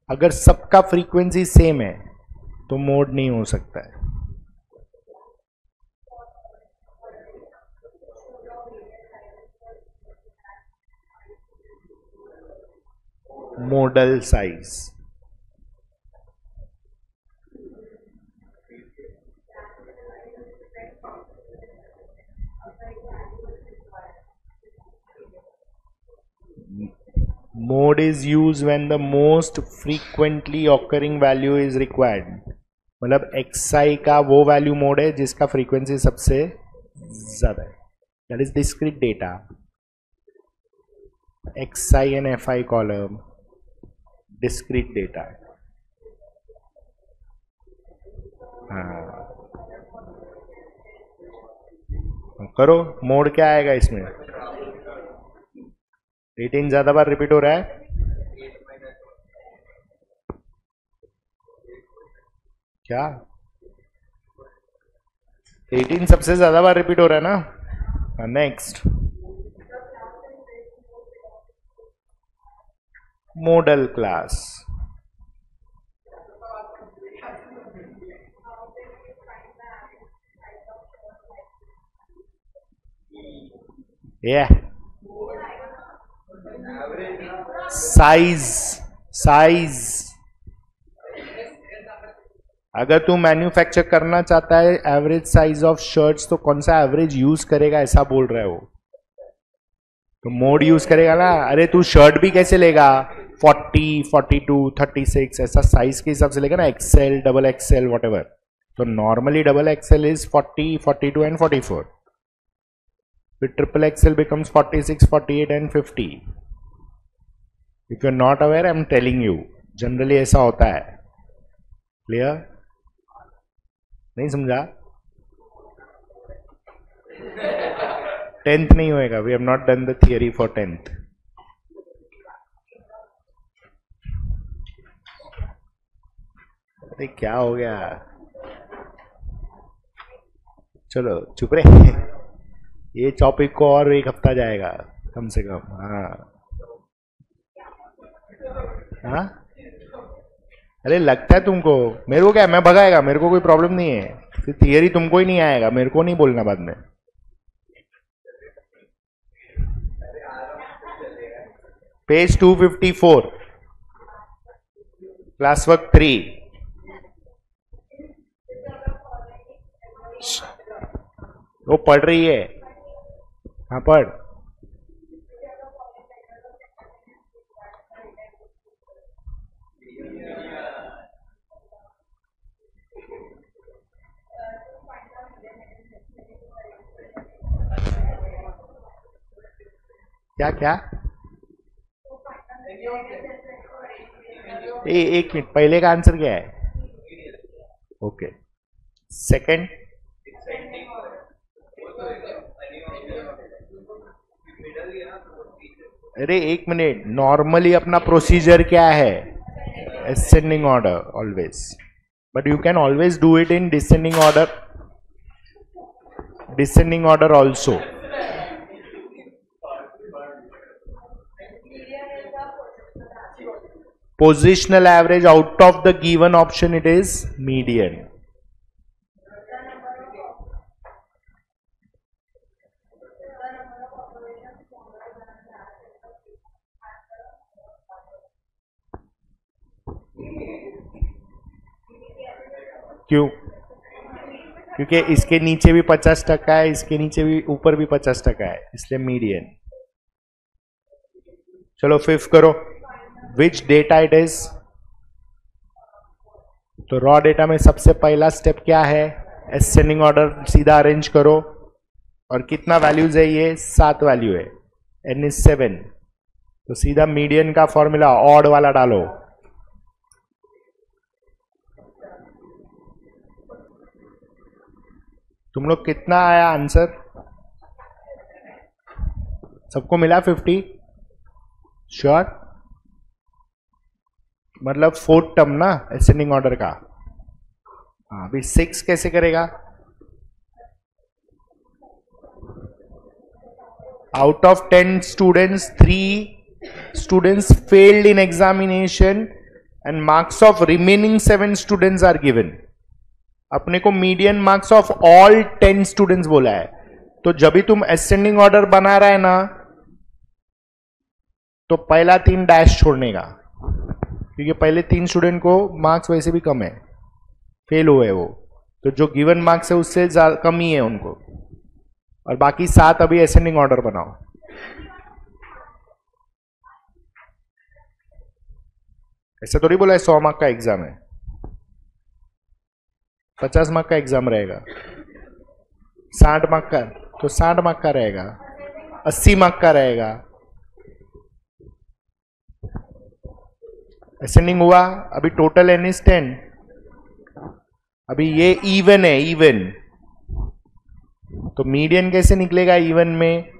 अगर सबका फ्रीक्वेंसी सेम है तो मोड नहीं हो सकता है. modal size. Mode is used when the most frequently occurring value is required. मतलब xi का वो वैल्यू मोड है जिसका फ्रीक्वेंसी सबसे ज्यादा है. That is discrete data. xi and fi column discrete data. हाँ करो. मोड क्या आएगा इसमें? 18 ज्यादा बार रिपीट हो रहा है. क्या 18 सबसे ज्यादा बार रिपीट हो रहा है ना. Next model class. साइज. अगर तू मैन्युफैक्चर करना चाहता है एवरेज साइज ऑफ शर्ट्स तो कौन सा एवरेज यूज करेगा ऐसा बोल रहा है वो. तो मोड यूज करेगा ना. अरे तू शर्ट भी कैसे लेगा? 40, 42, 36 ऐसा साइज के हिसाब से लेगा ना. Excel, double excel, whatever. तो normally double excel is 40, 42 and 44. फिर triple excel becomes 46, 48 and 50. If you are not aware I am telling you, generally ऐसा होता है. क्लियर? नहीं समझा? 10th नहीं होएगा. We have not done the theory for 10th. अरे क्या हो गया? चलो चुप रहे. ये टॉपिक को और 1 हफ्ता जाएगा कम से कम. हाँ अरे लगता है तुमको. मेरे को क्या, मैं भगाएगा, मेरे को कोई प्रॉब्लम नहीं है. फिर थियरी तुमको ही नहीं आएगा, मेरे को नहीं बोलना बाद में. Page 254 class work 3. वो पढ़ रही है. हाँ पढ़. क्या क्या? एक मिनट, पहले का आंसर क्या है? ओके, सेकंड अरे एक मिनट, नॉर्मली अपना प्रोसीजर क्या है? ascending order always, but you can always do it in descending order also. Positional average out of the given option, it is median. क्यों? क्योंकि इसके नीचे भी 50% है, इसके नीचे भी, ऊपर भी 50% है, इसलिए मीडियन। चलो फिफ्थ करो, विच डेटा इट इज। तो रॉ डेटा में सबसे पहला स्टेप क्या है? एसेंडिंग ऑर्डर सीधा अरेंज करो, और कितना वैल्यूज है? ये 7 वैल्यू है, n इज 7, तो सीधा मीडियन का फॉर्मूला ऑड वाला डालो। तुम लोग कितना आया आंसर? सबको मिला 50? श्योर? मतलब फोर्थ टर्म ना असेंडिंग ऑर्डर का। हाँ, अभी 6 कैसे करेगा? Out of 10 students 3 students failed in examination and marks of remaining 7 students are given. अपने को median marks of all 10 students बोला है, तो जब भी तुम असेंडिंग ऑर्डर बना रहा है ना, तो पहला 3 डैश छोड़ने का, क्योंकि पहले 3 स्टूडेंट को मार्क्स वैसे भी कम है, फेल हुए वो, तो जो गिवन मार्क्स है उससे कम ही है उनको, और बाकी 7 अभी असेंडिंग ऑर्डर बनाओ। ऐसा थोड़ी बोला है 100 मार्क का एग्जाम है, 50 मार्क का एग्जाम रहेगा, 60 मार्क का, तो 60 मार्क का रहेगा, 80 मार्क का रहेगा। असेंडिंग हुआ, अभी टोटल n इज 10, अभी ये इवन है, इवन, तो मीडियन कैसे निकलेगा इवन में?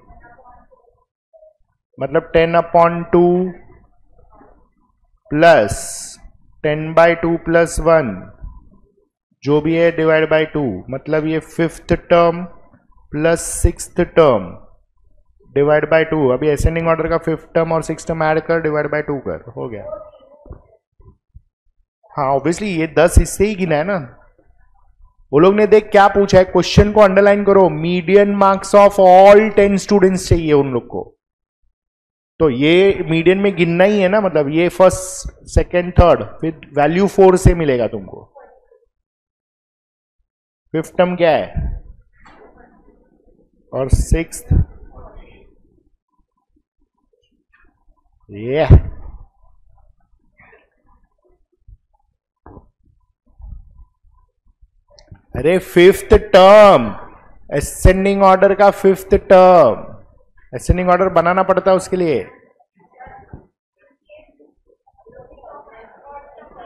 मतलब 10/2 प्लस 10/2 प्लस 1 जो भी है डिवाइड बाय 2, मतलब ये 5th term plus 6th term divide by 2। अभी असेंडिंग ऑर्डर का 5th टर्म और 6th टर्म ऐड कर, डिवाइड बाय 2 कर, हो गया। हाँ ऑब्वियसली ये 10 इससे ही गिना है ना। वो लोग ने देख क्या पूछा है, क्वेश्चन को अंडरलाइन करो, median marks of all 10 students चाहिए उन लोग को, तो ये मीडियन में गिनना ही है ना, मतलब ये फर्स्ट सेकेंड थर्ड, फिर वैल्यू 4 से मिलेगा तुमको। 5th टर्म क्या है? और 6th ये अरे 5th टर्म, असेंडिंग ऑर्डर का 5th टर्म, असेंडिंग ऑर्डर बनाना पड़ता है उसके लिए।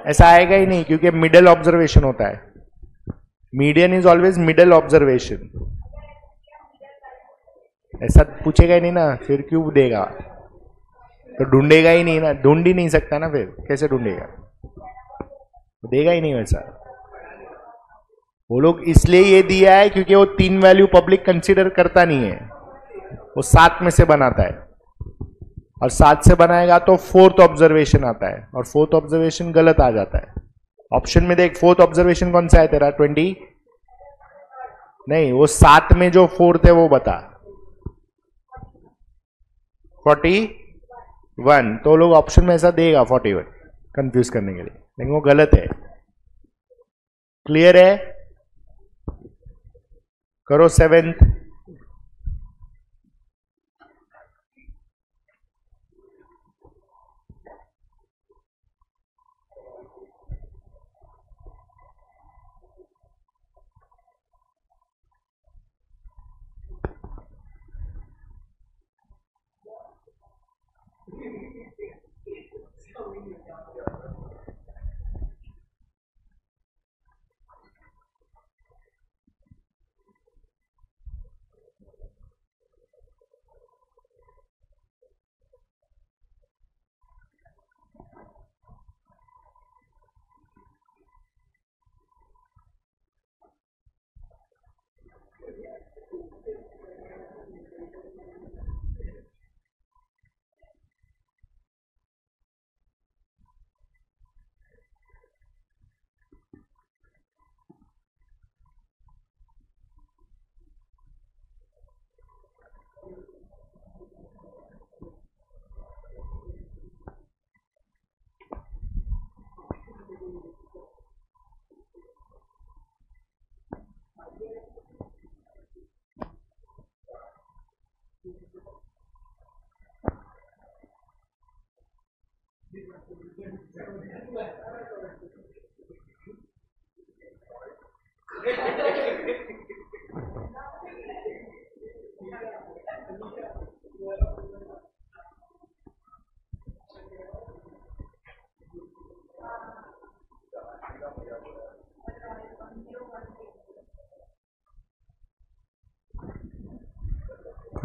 ऐसा आएगा ही नहीं, क्योंकि मिडल ऑब्जर्वेशन होता है, median is always middle observation. ऐसा पूछेगा ही नहीं ना, फिर क्यों देगा? तो ढूंढेगा ही नहीं ना, ढूंढ ही नहीं सकता ना, फिर कैसे ढूंढेगा? देगा ही नहीं वैसा। वो लोग इसलिए ये दिया है क्योंकि वो 3 वैल्यू पब्लिक कंसीडर करता नहीं है, वो 7 में से बनाता है, और 7 से बनाएगा तो 4th ऑब्जर्वेशन आता है, और 4th ऑब्जर्वेशन गलत आ जाता है। ऑप्शन में देख 4th ऑब्जर्वेशन कौन सा है तेरा? 20 नहीं, वो 7 में जो 4th है वो बता। 41, तो लोग ऑप्शन में ऐसा देगा 41 कंफ्यूज करने के लिए, लेकिन वो गलत है। क्लियर है? करो 7th।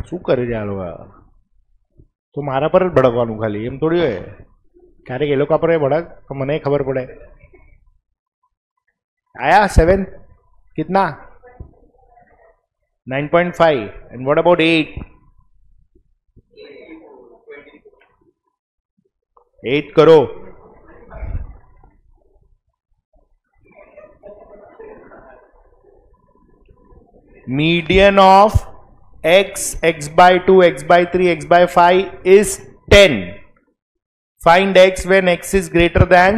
શું કરે છે આ લોકો? તો મારા પર જ ભડકવાનું ખાલી, એમ થોડી હોય. ક્યારેક એ લોકો પર ભડક તો મને ખબર પડે. आया 7 कितना 9.5 and what about 8? 8 करो. Median of x, x by 2, x by 3, x by 5 is 10. Find x when x is greater than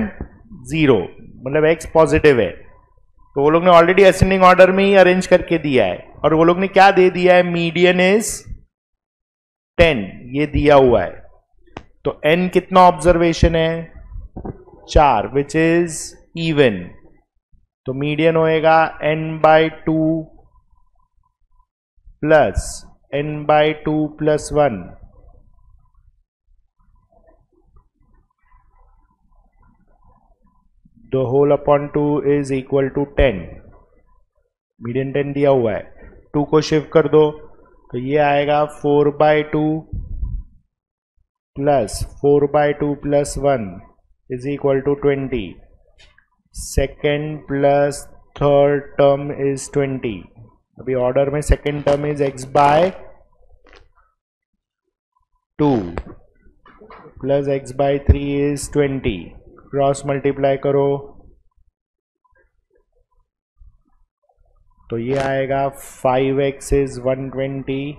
0. मतलब x पॉजिटिव है. तो वो लोग ने ऑलरेडी असेंडिंग ऑर्डर में ही अरेंज करके दिया है, और वो लोग ने क्या दे दिया है? मीडियन इज 10, ये दिया हुआ है. तो n कितना ऑब्जर्वेशन है? 4, विच इज इवन. तो मीडियन होएगा n by 2 plus n by 2 plus 1. The whole upon 2 is equal to 10. Median 10 दिया हुआ है. 2 को शिफ्ट कर दो तो ये आएगा 4 by 2 plus 4 by 2 plus 1 is equal to 20. Second plus third term is 20. अभी ऑर्डर में second term is x by 2 plus x by 3 is 20. Cross multiply करो तो ये आएगा 5x इज 120.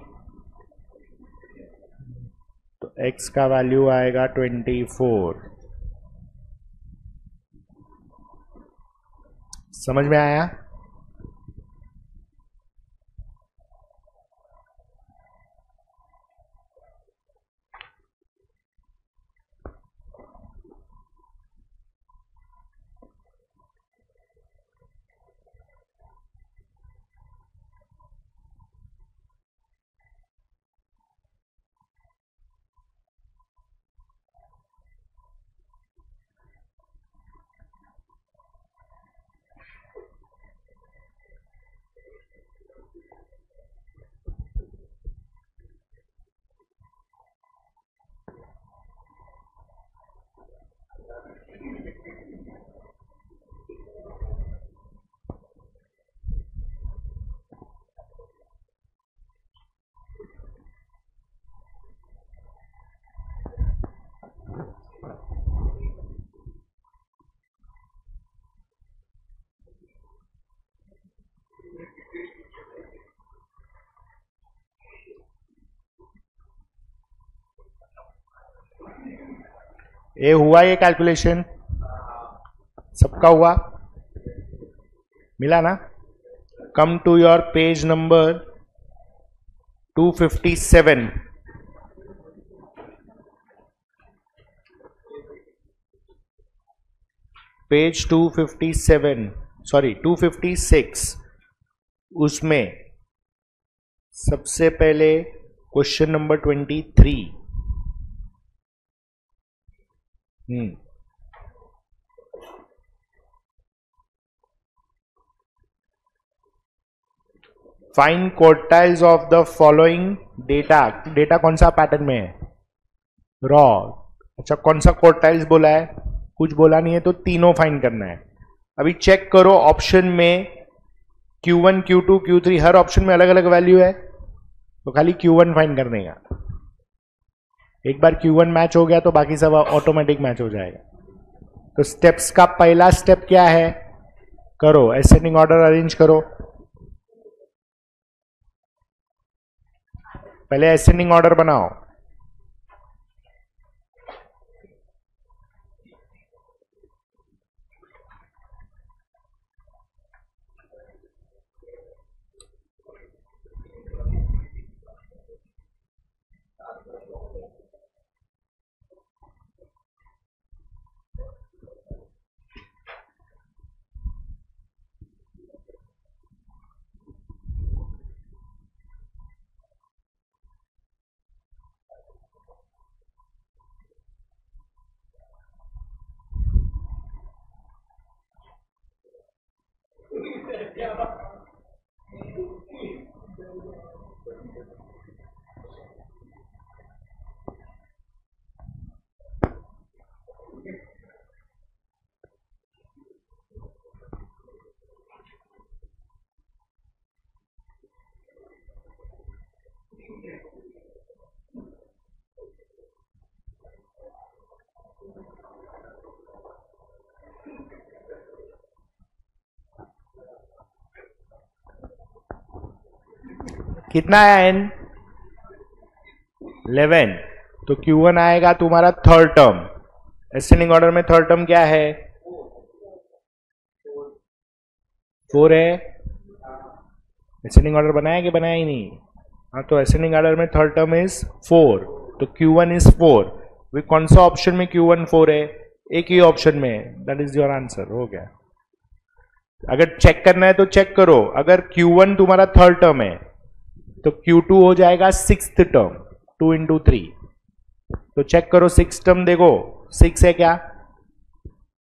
तो x का वैल्यू आएगा 24. समझ में आया? ये हुआ ये कैलकुलेशन सबका हुआ? मिला ना? Come to your page number 257. Page 257 sorry 256. उसमें सबसे पहले question number 23. Find quartiles of the following data. Data कौन सा पैटर्न में है? रॉ. अच्छा, कौन सा क्वार्टाइल्स बोला है? कुछ बोला नहीं है, तो तीनों फाइंड करना है. अभी चेक करो ऑप्शन में Q1, Q2, Q3 हर ऑप्शन में अलग अलग वैल्यू है. तो खाली Q1 फाइंड करने का। एक बार Q1 मैच हो गया तो बाकी सब ऑटोमेटिक मैच हो जाएगा। तो स्टेप्स का पहला स्टेप क्या है, करो असेंडिंग ऑर्डर अरेंज करो। पहले असेंडिंग ऑर्डर बनाओ। कितना है n 11। तो Q1 आएगा तुम्हारा थर्ड टर्म। असेंडिंग ऑर्डर में थर्ड टर्म क्या है, 4 है। असेंडिंग ऑर्डर बनाया कि बनाया ही नहीं? हाँ, तो असेंडिंग ऑर्डर में थर्ड टर्म इज 4, तो Q1 इज 4। वे कौन सा ऑप्शन में Q1 4 है? एक ही ऑप्शन में, दैट इज योर आंसर। हो गया। अगर चेक करना है तो चेक करो। अगर Q1 तुम्हारा थर्ड टर्म है तो Q2 हो जाएगा सिक्स्थ टर्म, 2 into 3। तो चेक करो, सिक्स टर्म देखो 6 है क्या,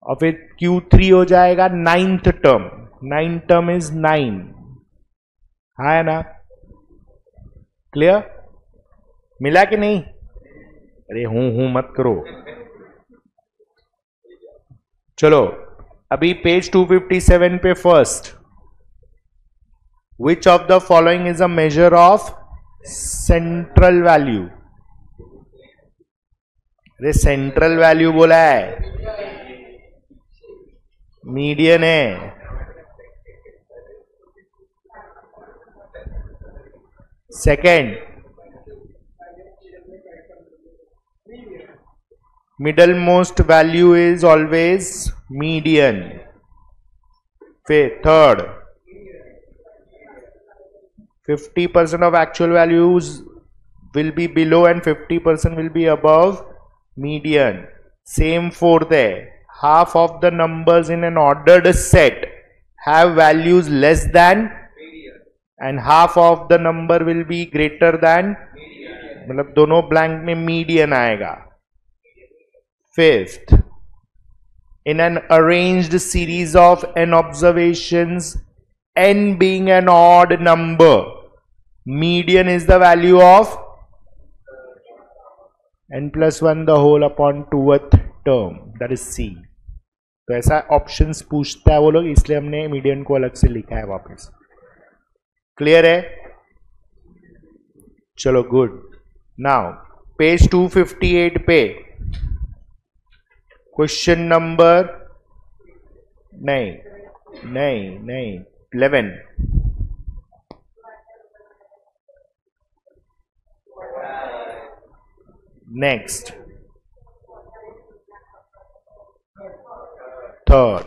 और फिर Q3 हो जाएगा नाइन्थ टर्म। 9 टर्म इज 9, हाँ है ना? क्लियर? मिला कि नहीं? अरे हूं मत करो। चलो अभी पेज 257 पे first, Which of the following is a measure of central value? अरे सेंट्रल वैल्यू बोला है, मीडियन है। Second, middle most value is always median. फिर third, 50% of actual values will be below and 50% will be above median. Same fourth है, half of the numbers in an ordered set have values less than median and half of the number will be greater than median. मतलब दोनों blank में median आएगा। Fifth, in an arranged series of n observations, n being an odd number, median is the value of n plus 1 the whole upon 2th term, that is C। तो ऐसा options पूछता है वो लोग, इसलिए हमने मीडियन को अलग से लिखा है वापस। क्लियर है? चलो गुड। नाउ पेज 258 पे क्वेश्चन नंबर नहीं 11। Next third.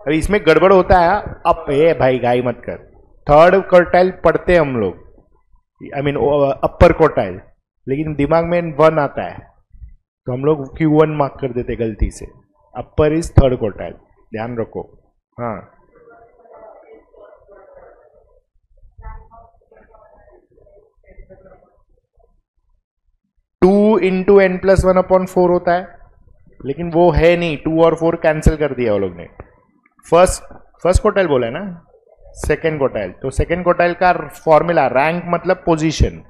अभी इसमें गड़बड़ होता है। अब ये भाई गाई मत कर, थर्ड क्वार्टाइल पढ़ते हम लोग, आई मीन अपर क्वार्टाइल, लेकिन दिमाग में 1 आता है तो हम लोग Q1 मार्क कर देते गलती से। अपर इज थर्ड क्वार्टाइल, ध्यान रखो। हाँ, two into n plus 1 upon 4 होता है, लेकिन वो है नहीं, 2 और 4 कैंसिल कर दिया वो लोग ने। फर्स्ट क्वार्टाइल बोला है ना, सेकेंड क्वार्टाइल। तो सेकेंड क्वार्टाइल का फॉर्मूला, रैंक मतलब position,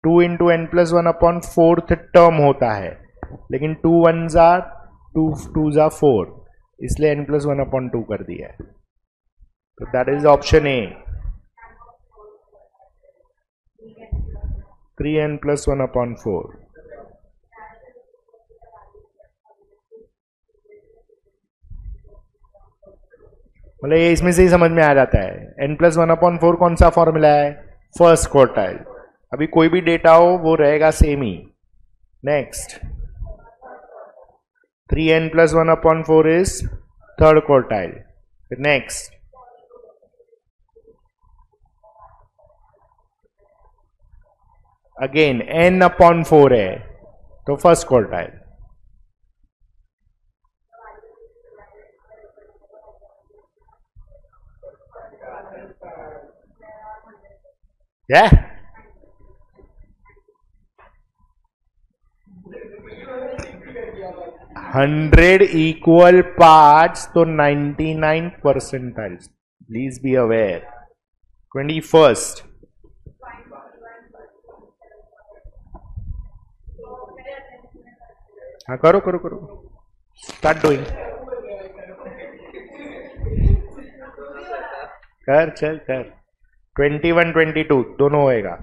2 into n plus 1 upon 4th term होता है, लेकिन 2 1s are 2 2s are 4, इसलिए n प्लस 1 अपॉन 2 कर दिया है। तो that is option A. 3n+1/4। मतलब ये इसमें से ही समझ में आ जाता है। n+1/4 कौन सा फॉर्मूला है? First quartile. अभी कोई भी डेटा हो वो रहेगा same he. Next 3n+1/4 is third quartile. Next again n/4 है तो first quartile. Yeah. 100 equal parts तो 99 percentiles. Please be aware. 21st. हाँ करो करो करो, स्टार्ट डूइंग। कर चल कर। 21 22 दोनों होएगा।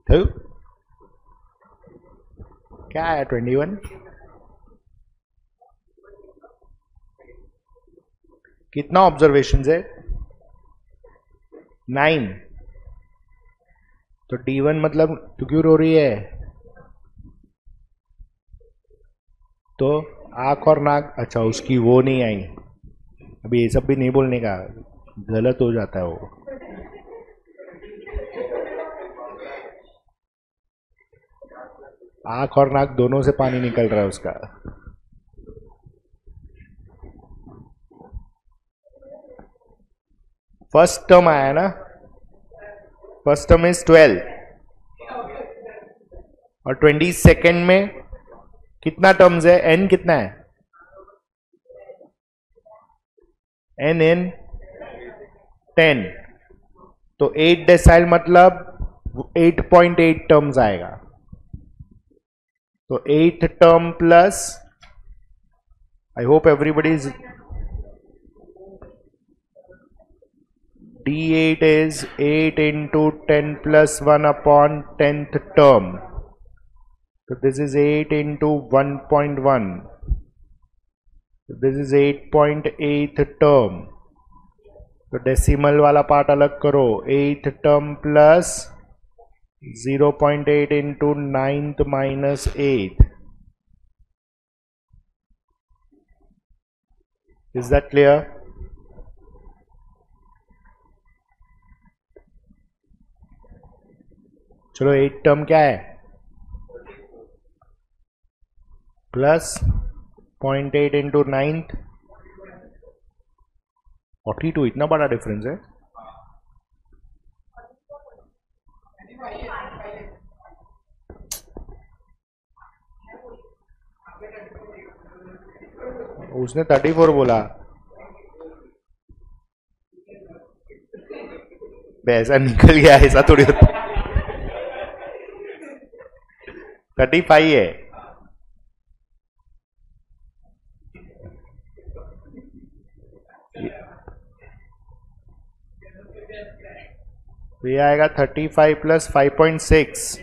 तो क्या है 21? कितना ऑब्जर्वेशन है? 9। तो D1 मतलब तू क्यों रो रही है? तो आंख और नाक, अच्छा उसकी वो नहीं आई। अभी ये सब भी नहीं बोलने का, गलत हो जाता है वो। आंख और नाक दोनों से पानी निकल रहा है उसका। फर्स्ट टर्म आया ना, फर्स्ट टर्म इज 12 और 22 में कितना टर्म्स है? n कितना है? n in 10, तो 8 डेसाइल मतलब 8.8 टर्म्स आएगा। तो 8th term plus, I hope everybody is, D8 is 8 into 10 plus 1 upon 10th term. So this is 8 into 1.1. So this is 8.8th term. तो डेसिमल वाला पार्ट अलग करो। 8th term plus 0.8 into 9th minus 8th. Is that clear? चलो 8 term क्या है? Plus 0.8 into 9th 42। इतना बड़ा difference है? उसने 34 बोला। ऐसा निकल गया, ऐसा थोड़ी होता। 35 है। तो ये आएगा 35 प्लस 5.6,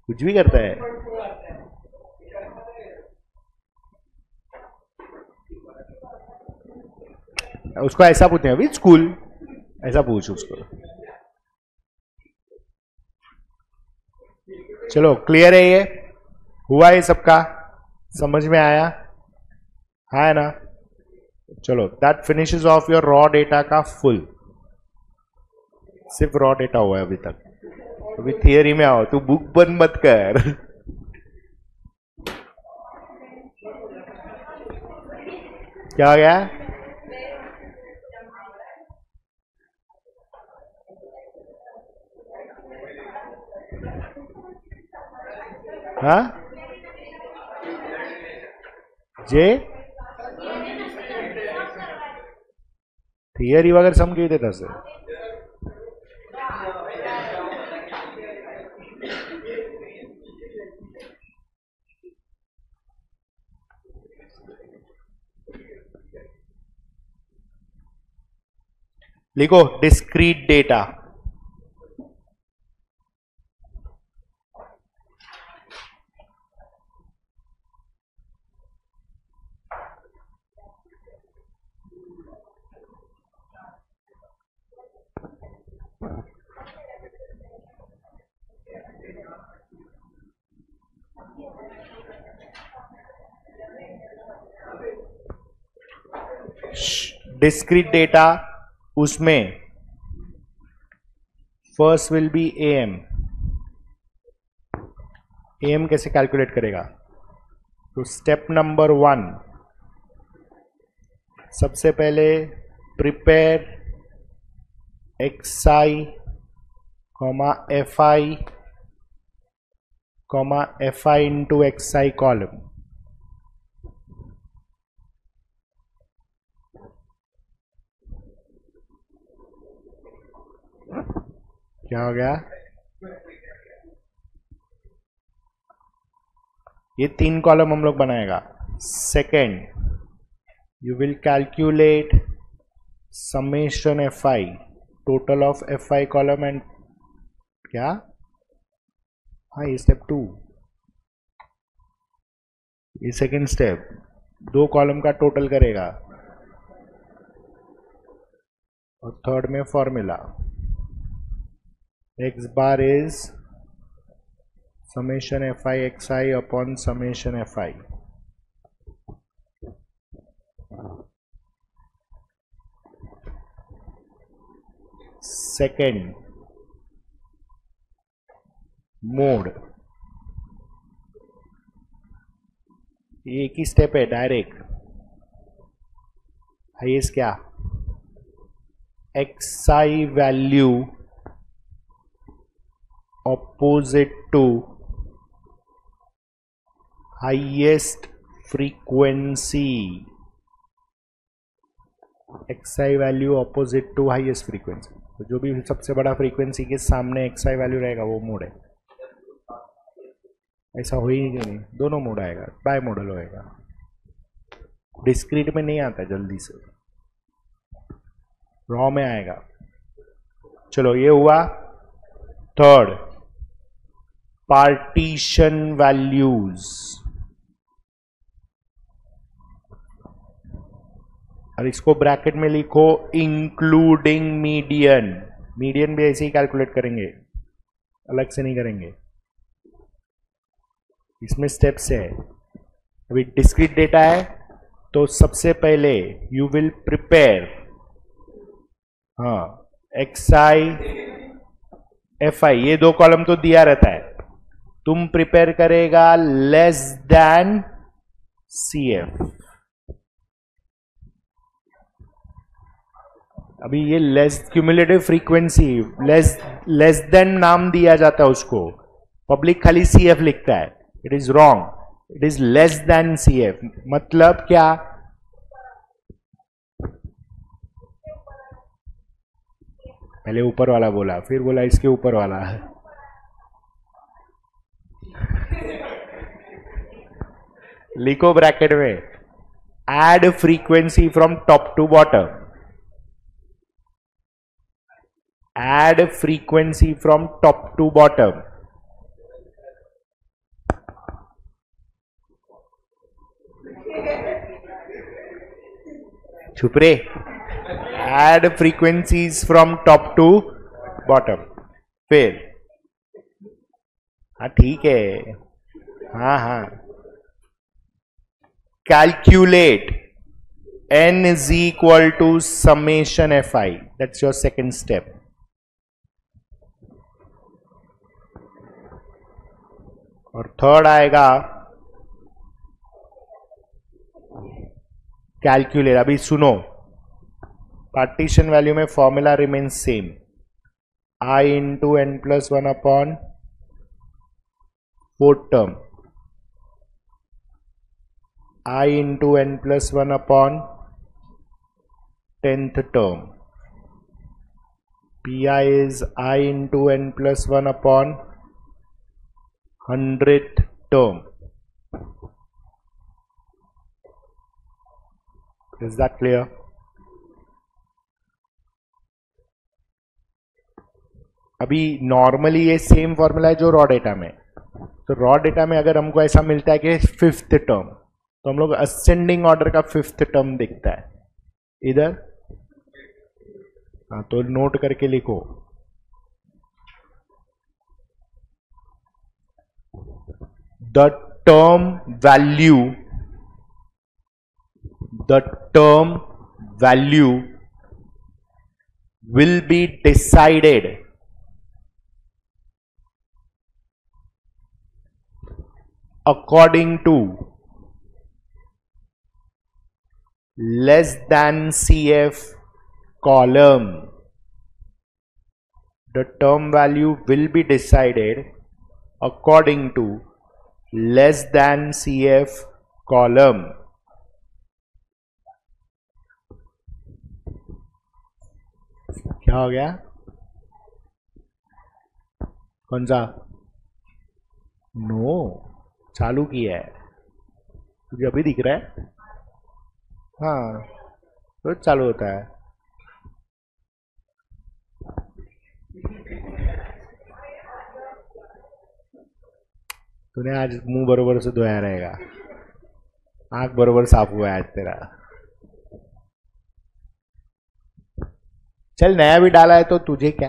कुछ भी करता है। उसको ऐसा पूछते हैं, विच स्कूल, ऐसा पूछ उसको। चलो क्लियर है, ये हुआ है सबका, समझ में आया है ना? चलो that finishes of your raw data का फुल। सिर्फ रॉ डेटा हुआ है अभी तक, अभी थियरी में आओ। तू बुक बंद मत कर। क्या हो गया? हाँ जे थियरी वगैरह समझी देता सर। लिखो डिस्क्रीट डेटा। डिस्क्रीट डेटा, उसमें first will be M. M कैसे कैलकुलेट करेगा? तो स्टेप नंबर 1, सबसे पहले prepare xi, fi into xi column. क्या हो गया? ये 3 कॉलम हम लोग बनाएगा। Second, you will calculate summation fi, total of fi column and क्या, हाँ ये स्टेप 2, ये सेकेंड स्टेप, 2 कॉलम का टोटल करेगा। और थर्ड में formula x bar is summation fi xi upon summation fi। Second mode, ये एक ही स्टेप है डायरेक्ट। हाईएस्ट क्या, xi value opposite to highest frequency, xi value opposite to highest frequency। तो जो भी सबसे बड़ा फ्रीक्वेंसी के सामने xi वैल्यू रहेगा वो मोड है। ऐसा हो ही नहीं, दोनों मोड आएगा, बाय मॉडल होएगा, डिस्क्रीट में नहीं आता जल्दी से, रॉ में आएगा। चलो ये हुआ। थर्ड, पार्टीशन वैल्यूज, और इसको ब्रैकेट में लिखो इंक्लूडिंग मीडियन। मीडियन भी ऐसे ही कैलकुलेट करेंगे, अलग से नहीं करेंगे, इसमें स्टेप्स है। अभी डिस्क्रीट डेटा है तो सबसे पहले यू विल प्रिपेयर, हाँ xi fi, ये 2 कॉलम तो दिया रहता है, तुम प्रिपेयर करेगा लेस देन cf। अभी ये less cumulative frequency, less than नाम दिया जाता है उसको, पब्लिक खाली cf लिखता है, it is wrong, it is less than cf। मतलब क्या, पहले ऊपर वाला बोला, फिर बोला इसके ऊपर वाला है। लिखो ब्रैकेट में, add frequency from top to bottom, add frequency from top to bottom. चुप रे. Add frequencies from top to bottom. फिर हाँ ठीक है. हाँ हाँ. Calculate n is equal to summation fi. That's your second step. और थर्ड आएगा कैलकुलेट. अभी सुनो, पार्टीशन वैल्यू में formula remains same, i into n plus one upon fourth term, i into n plus one upon 10th term. Pi is I into n plus 1 upon 100th term. Is that clear? अभी normally ये same formula है जो raw data में. तो raw data में अगर हमको ऐसा मिलता है कि फिफ्थ टर्म, तो हम लोग असेंडिंग ऑर्डर का फिफ्थ टर्म दिखता है इधर. हाँ तो नोट करके लिखो, the term value will be decided according to less than CF column. The term value will be decided according to less than CF column. क्या हो गया? कौन सा? नो, चालू किया है तुझे अभी दिख रहा है. हाँ तो चालू होता है. तूने आज मुंह बरोबर से धोया रहेगा, आंख बरोबर साफ हुआ है आज तेरा. चल नया भी डाला है तो तुझे क्या.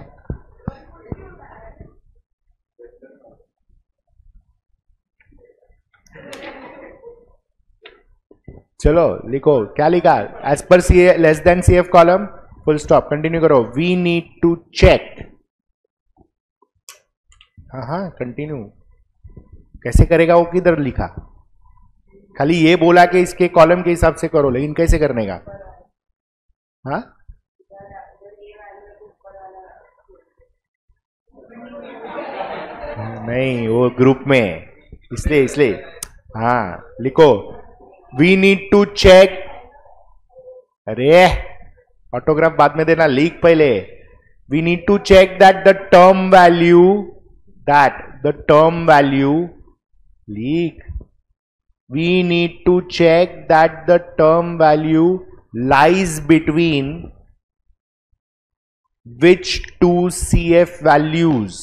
चलो लिखो, क्या लिखा? एज पर C less than CF column, full stop. Continue करो. We need to check. हाँ हाँ कंटिन्यू. कैसे करेगा वो किधर लिखा? खाली ये बोला कि इसके कॉलम के हिसाब से करो, लेकिन कैसे करने का? हाँ नहीं, वो ग्रुप में, इसलिए हाँ लिखो, वी नीड टू चेक. अरे ऑटोग्राफ बाद में देना, लिख पहले. We need to check that the term value leak. We need to check that the term value lies between which two CF values?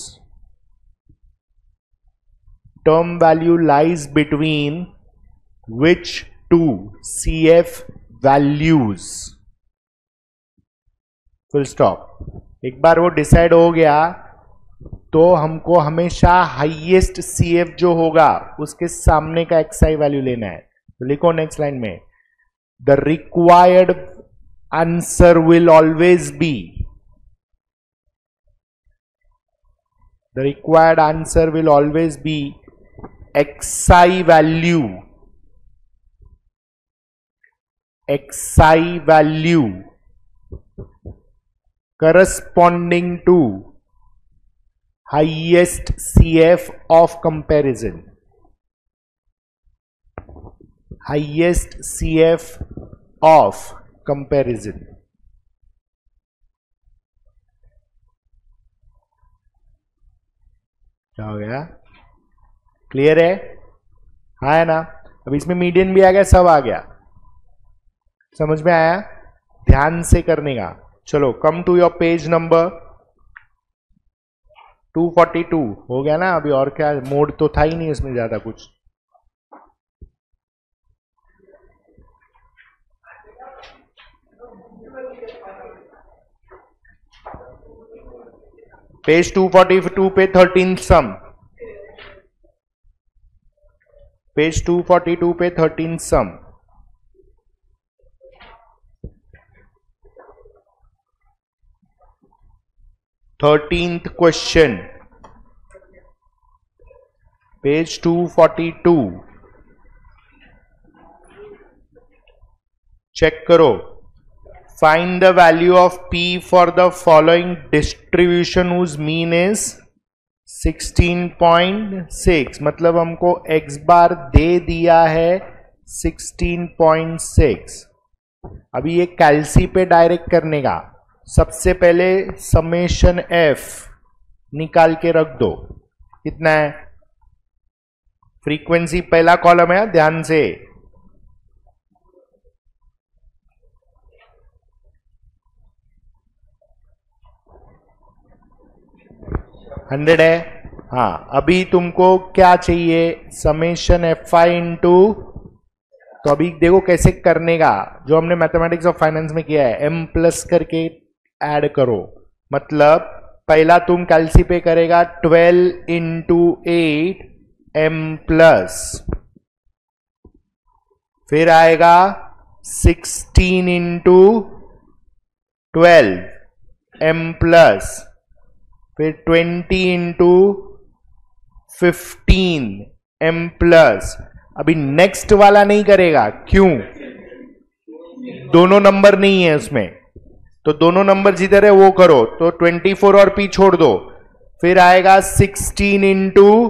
Term value lies between which two CF values? Full stop. एक बार वो decide हो गया तो हमको हमेशा highest CF जो होगा उसके सामने का XI वैल्यू लेना है. तो लिखो नेक्स्ट लाइन में, the required answer will always be, the required answer will always be XI value corresponding to highest CF of comparison. Highest CF of comparison. क्या हो गया? क्लियर है? हाँ है ना? अब इसमें मीडियन भी आ गया, सब आ गया, समझ में आया? ध्यान से करने का। चलो come to your page number 242 हो गया ना। अभी और क्या, मोड तो था ही नहीं इसमें ज्यादा कुछ। पेज 242 पे 13th सम, पेज 242 पे 13th सम। थर्टींथ क्वेश्चन, पेज 242, चेक करो। Find the value of P for the following distribution whose mean is 16.6। मतलब हमको x बार दे दिया है 16.6। अभी ये कैलसी पे डायरेक्ट करने का। सबसे पहले समेशन f निकाल के रख दो। कितना है? फ्रीक्वेंसी पहला कॉलम है, ध्यान से। हंड्रेड है। हाँ, अभी तुमको क्या चाहिए? समेशन एफ आई इंटू, तो अभी देखो कैसे करने का, जो हमने मैथमेटिक्स ऑफ फाइनेंस में किया है, m प्लस करके ऐड करो। मतलब पहला तुम कैलसी पे करेगा 12 इंटू 8 m प्लस, फिर आएगा 16 इंटू 12 m प्लस, फिर 20 इंटू 15 m प्लस। अभी नेक्स्ट वाला नहीं करेगा, क्यों? दोनों नंबर नहीं है उसमें, तो दोनों नंबर जिधर है वो करो। तो 24 और p छोड़ दो, फिर आएगा 16 into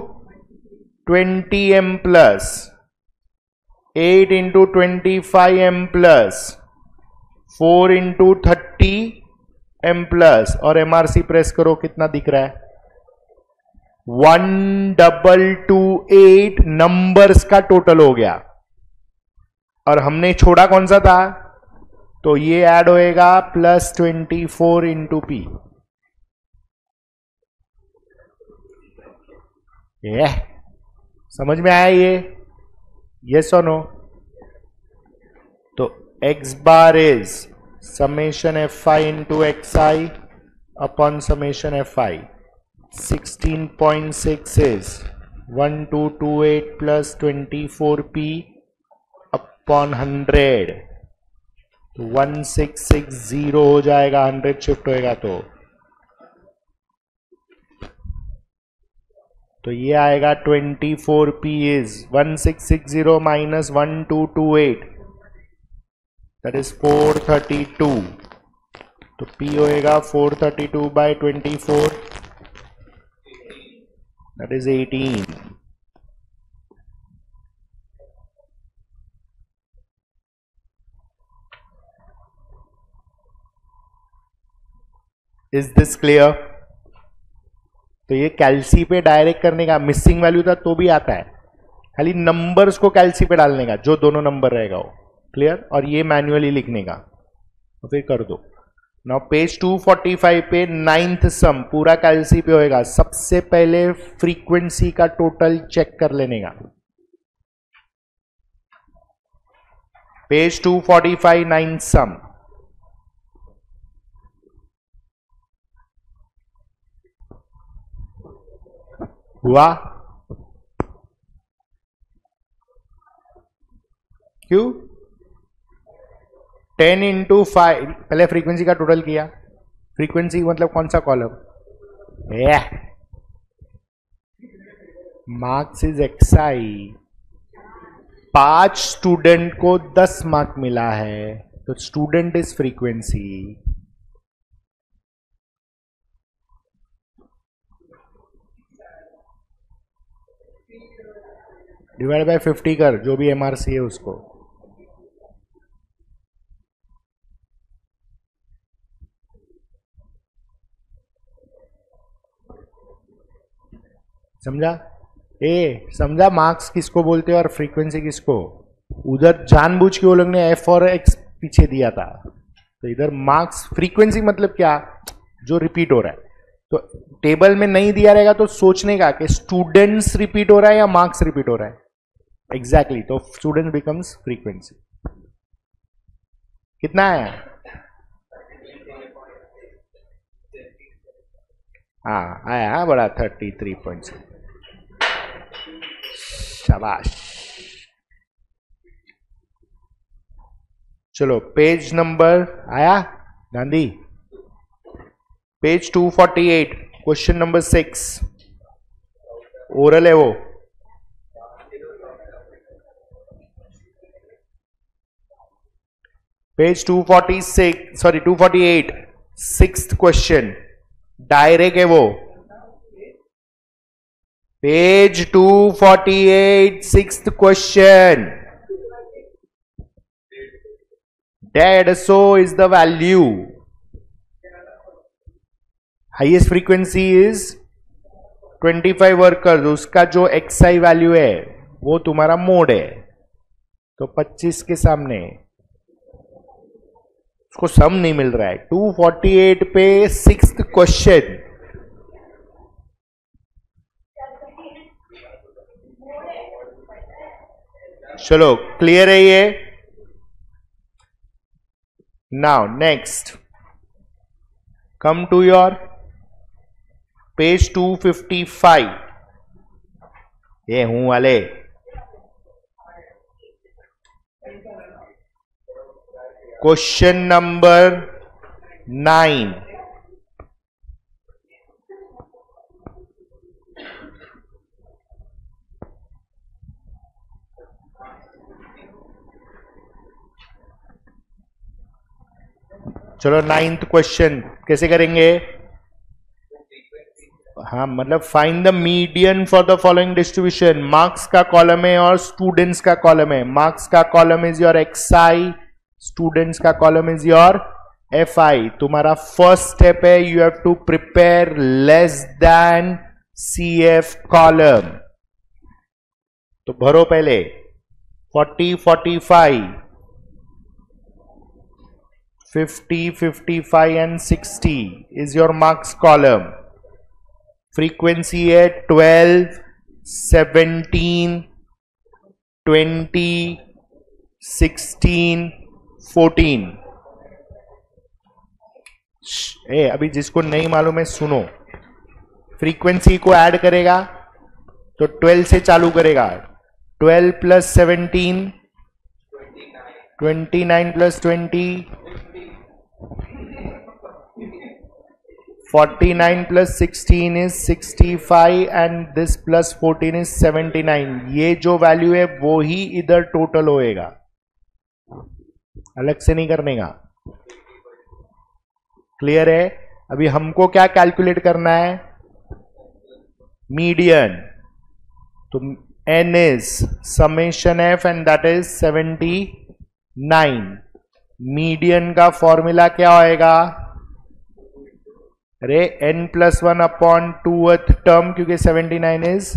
20 m plus, 8 into 25 m plus, 4 into 30 m plus, और MRC प्रेस करो। कितना दिख रहा है? 1228 नंबर्स का टोटल हो गया। और हमने छोड़ा कौन सा था? तो ये ऐड होएगा प्लस 24 इंटू पी। ये समझ में आया ये? यस और नो? तो x bar is summation F I into x I upon summation F I. 16.6 is 1228 plus 24p upon 100, तो 1660 हो जाएगा। 100 शिफ्ट होएगा तो ये आएगा 24p is 1660 minus 1228, that is 432। तो p होएगा 432 by 24, that is 18। Is this clear? तो ये कैलसी पे डायरेक्ट करने का। मिसिंग वैल्यू था तो भी आता है, खाली नंबर्स को कैलसी पे डालने का, जो दोनों नंबर रहेगा वो। क्लियर? और ये मैन्युअली लिखने का, तो फिर कर दो। नाउ पेज 245 पे 9th सम पूरा कैलसी पे होएगा। सबसे पहले फ्रीक्वेंसी का टोटल चेक कर लेने का। पेज 245 9th सम। हुआ? क्यों? 10 इंटू 5, पहले फ्रीक्वेंसी का टोटल किया। फ्रीक्वेंसी मतलब कौन सा column? Marks is XI. 5 student को 10 मार्क मिला है, तो student is frequency. Divide by 50 कर, जो भी MRC है उसको। समझा? समझा मार्क्स किसको बोलते हैं और फ्रीक्वेंसी किसको? उधर जानबूझ के वो लोग ने एफ और एक्स पीछे दिया था, तो इधर मार्क्स फ्रीक्वेंसी मतलब क्या? जो रिपीट हो रहा है। तो टेबल में नहीं दिया रहेगा तो सोचने का कि स्टूडेंट्स रिपीट हो रहा है या मार्क्स रिपीट हो रहा है। एग्जैक्टली तो स्टूडेंट बिकम्स फ्रीक्वेंसी। कितना है? हाँ आया बड़ा 33.6। शाबाश। चलो पेज नंबर आया Gandhi, page 248 question number 6 oral है वो। Page 246 sorry 248 sixth question direct है वो। Page 248 sixth question. Dead so is the value. Highest frequency is 25 workers, उसका जो xi वैल्यू है वो तुम्हारा मोड है, तो 25 के सामने उसको सम नहीं मिल रहा है। 248 पे सिक्स्थ क्वेश्चन। चलो क्लियर है ये। Now next come to your page 255। ये हूं वाले क्वेश्चन नंबर 9। चलो 9th क्वेश्चन कैसे करेंगे? हाँ मतलब find the median for the following distribution. Marks का कॉलम है और स्टूडेंट्स का कॉलम है। मार्क्स का column is your xi, students का कॉलम इज योर fi। तुम्हारा फर्स्ट स्टेप है you have to prepare less than cf column. तो भरो पहले 40, 45, 50, 55 and 60 is your marks column. Frequency है 12, 17, 20, 16, 14। अभी जिसको नहीं मालूम है सुनो, फ्रीक्वेंसी को ऐड करेगा तो 12 से चालू करेगा। 12 plus 17, 29 plus 20, 49 plus 16 is 65 and this plus 14 is 79। ये जो वैल्यू है वो ही इधर टोटल होएगा, अलग से नहीं करने का। क्लियर है? अभी हमको क्या कैलकुलेट करना है? मीडियन। तो n is summation f and that is 79। Median का फॉर्मूला क्या होएगा? अरे n+1 अपॉन 2th टर्म, क्योंकि 79 इज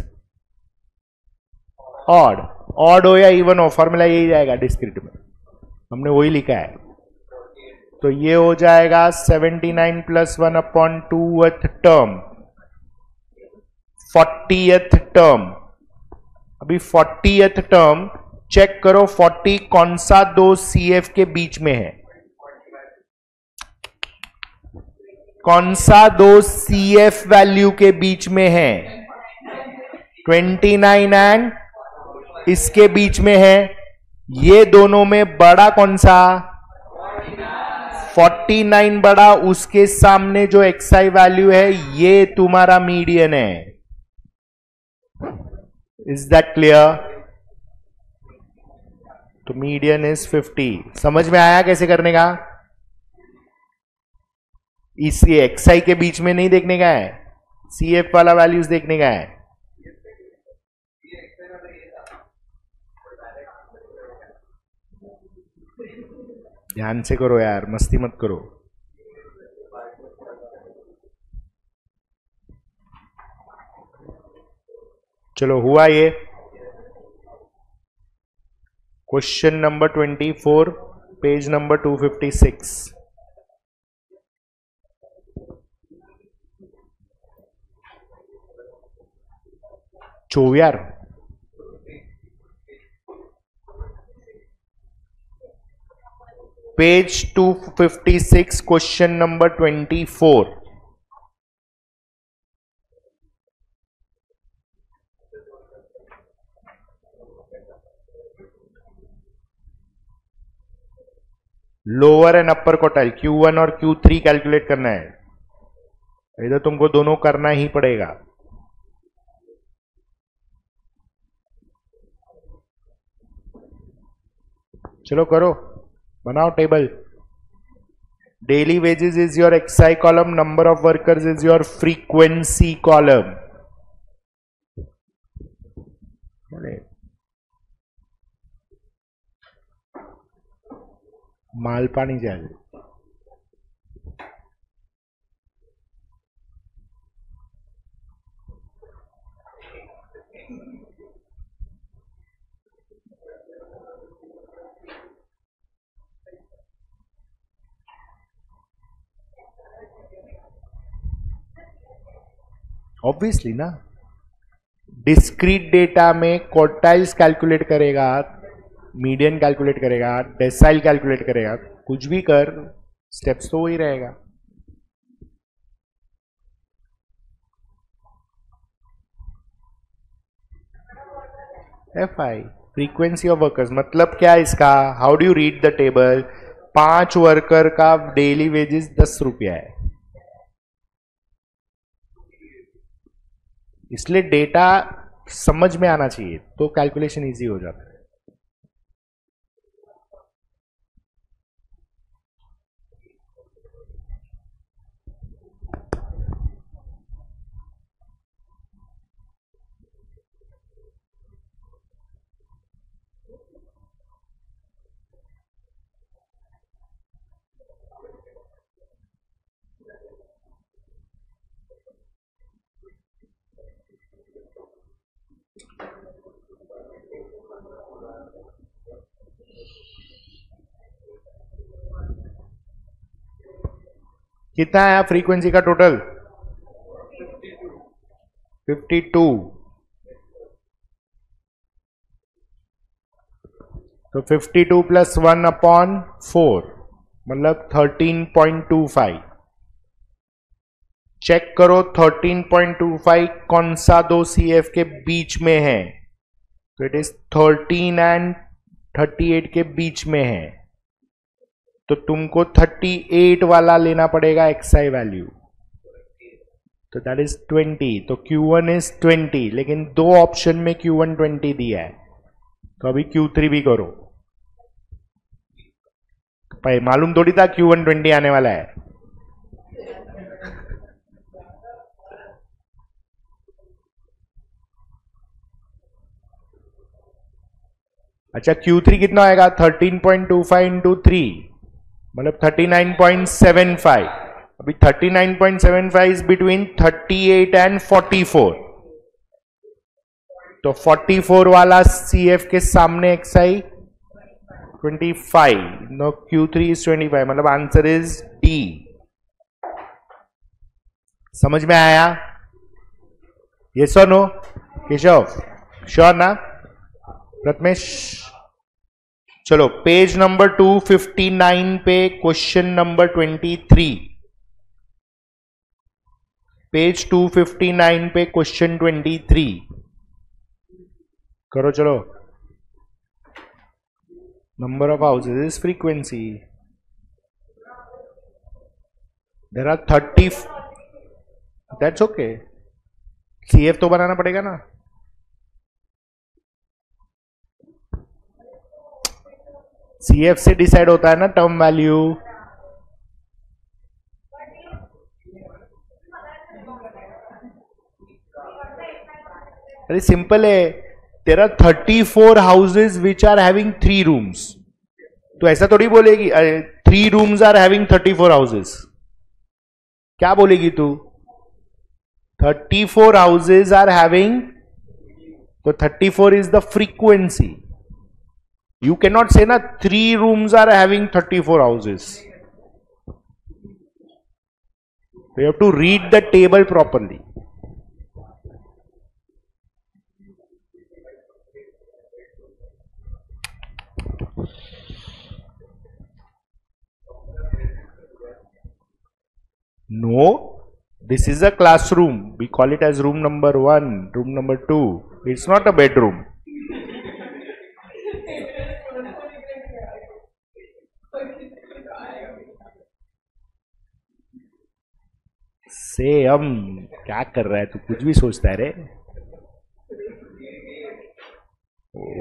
ऑड। ऑड हो या इवन हो फॉर्मूला यही जाएगा डिस्क्रीट में, हमने वही लिखा है। तो ये हो जाएगा 79 + 1 upon 2th term, 40th term. अभी 40th टर्म चेक करो 40 कौन सा दो CF के बीच में है? कौन सा दो CF वैल्यू के बीच में है? 29 एंड इसके बीच में है। ये दोनों में बड़ा कौन सा? 49 बड़ा, उसके सामने जो xi वैल्यू है ये तुम्हारा मीडियन है। Is that clear? तो मीडियन इज 50। समझ में आया कैसे करने का? इसलिए xi के बीच में नहीं देखने का है, CF वाला वैल्यूज देखने का है। ध्यान से करो यार, मस्ती मत करो। चलो हुआ ये। Question number 24, page number 256। चौयार page 256, question number 24। Lower end upper quartile Q1 और Q3 कैलकुलेट करना है। इधर तुमको दोनों करना ही पड़ेगा। चलो करो, बनाओ table. Daily wages is your XI column, number of workers is your frequency column. माल पानी जाए। ऑब्वियसली ना, डिस्क्रीट डेटा में क्वार्टाइल्स कैलकुलेट करेगा, मीडियन कैलकुलेट करेगा, डेसाइल कैलकुलेट करेगा, कुछ भी कर, स्टेप्स तो वही रहेगा। FI फ्रीक्वेंसी ऑफ वर्कर्स मतलब क्या है इसका? How do you read the table? 5 worker का डेली वेजेस 10 रुपया है, इसलिए डेटा समझ में आना चाहिए तो कैलकुलेशन इजी हो जाता है। कितना आया फ्रीक्वेंसी का टोटल? 52। तो 52 प्लस 1/4 मतलब 13.25। चेक करो 13.25 कौन सा दो CF के बीच में है। तो इट इज 13 एंड 38 के बीच में है, तो तुमको 38 वाला लेना पड़ेगा XI वैल्यू, तो दैट इज 20। तो Q1 इज 20, लेकिन दो ऑप्शन में Q1 20 दिया है, तो अभी Q3 भी करो। भाई मालूम थोड़ी था Q1 20 आने वाला है। अच्छा Q3 कितना आएगा? 13.25 इंटू 3 मतलब 39.75। अभी 39.75 इज बिटवीन 38 एंड 44, तो 44 वाला CF के सामने XI 25। नो Q3 इज 25 मतलब आंसर इज D। समझ में आया? यस और नो? केशव श्योर ना? प्रथमेश चलो पेज नंबर 259 पे क्वेश्चन नंबर 23। पेज 259 पे क्वेश्चन 23 करो। चलो number of houses is frequency, there are 30। That's okay, CF तो बनाना पड़ेगा ना। CF से डिसाइड होता है ना टर्म वैल्यू। अरे सिंपल है, there are 34 houses which are having 3 rooms, तो ऐसा थोड़ी बोलेगी 3 रूम्स आर हैविंग 34 हाउसेज। क्या बोलेगी तू? 34 हाउसेज आर हैविंग तो 34 is the frequency. You cannot say na 3 rooms are having 34 houses. So you have to read the table properly. No, this is a classroom. We call it as room number 1, room number 2. It's not a bedroom. Same क्या कर रहा है तू? कुछ भी सोचता है रे.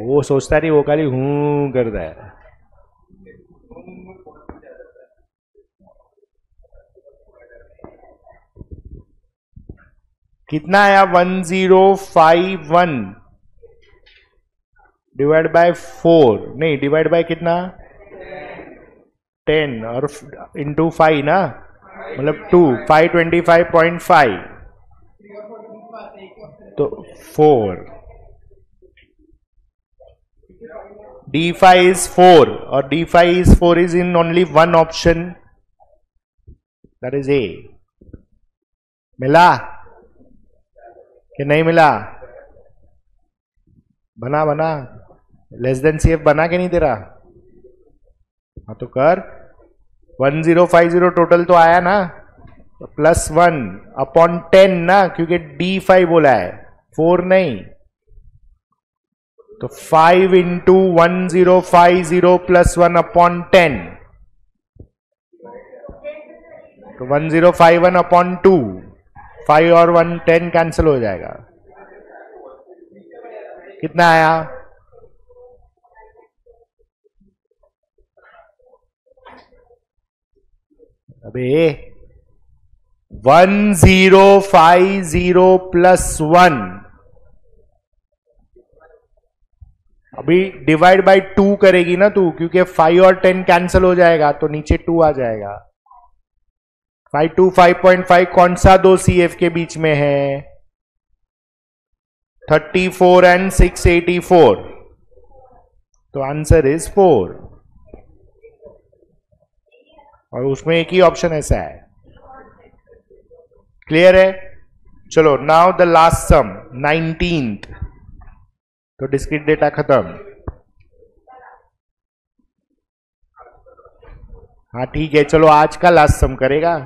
वो सोचता नहीं, वो खाली हूं करता है. कितना आया? 1051 डिवाइड बाय 4. नहीं, डिवाइड बाय कितना? 10 और इंटू 5 ना, मतलब 2. 525.5 तो 4. D5 is 4 और D5 is 4 is in only one option, that is A. मिला कि नहीं मिला? बना बना लेस देन CF बना के नहीं तेरा? हाँ तो कर. 1050 टोटल तो आया ना, +1 अपॉन 10 ना, क्योंकि D5 बोला है, 4 नहीं. तो 5 इंटू 1050 प्लस 1 अपॉन 10, तो 1051 अपॉन 2. 5 और 1 10 कैंसिल हो जाएगा. कितना आया? अबे 1050 प्लस 1, अभी डिवाइड बाय 2 करेगी ना तू, क्योंकि 5 और 10 कैंसिल हो जाएगा तो नीचे 2 आ जाएगा. 5 to 5.5 कौन सा 2 CF के बीच में है? 34 एंड 684. तो आंसर इज 4. और उसमें एक ही ऑप्शन ऐसा है. क्लियर है? चलो, now the last some 19th. तो डिस्क्रीट डेटा खत्म. हाँ ठीक है, चलो आज का लास्ट सम करेगा.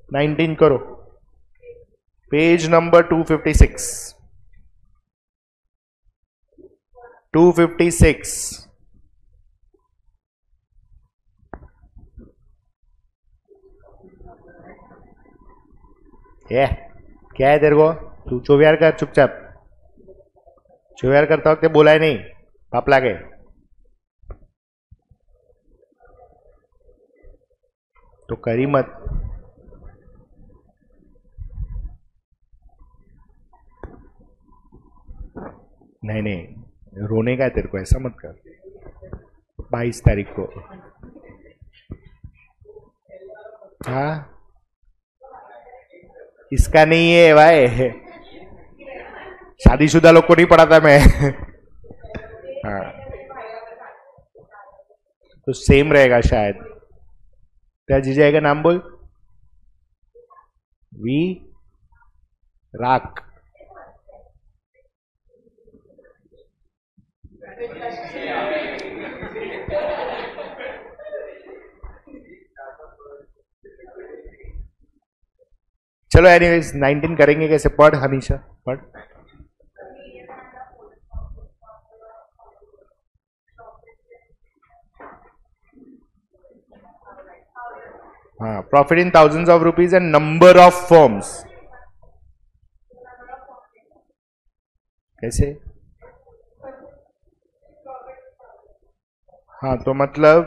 19 करो. Page number 256. 256. क्या है तेरे को? तू चौवियार कर चुपचाप. चौवियार करता वक्त बोला है नहीं, पाप लागे. तो करी मत. नहीं नहीं, रोने का है तेरे को, ऐसा मत कर. 22 तारीख को. हाँ, इसका नहीं है भाई, शादीशुदा लोग को नहीं पढ़ाता मैं. हाँ, तो सेम रहेगा शायद. क्या जीजाएगा? नाम बोल. We rock. चलो एनीवेज 19 करेंगे कैसे? पढ़ हनीशा, पढ़. हाँ, profit in thousands of rupees and number of firms. कैसे? हाँ, तो मतलब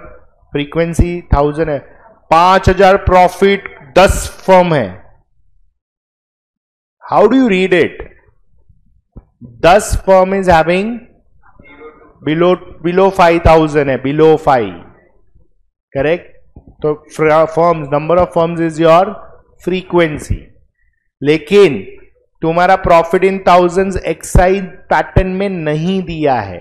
फ्रीक्वेंसी 1000 है, 5000 प्रॉफिट 10 फर्म है. How do you read it? 10 firm is having below 5000 है, बिलो 5. करेक्ट? तो firms, number of firms is your frequency. लेकिन तुम्हारा profit in thousands excise pattern में नहीं दिया है।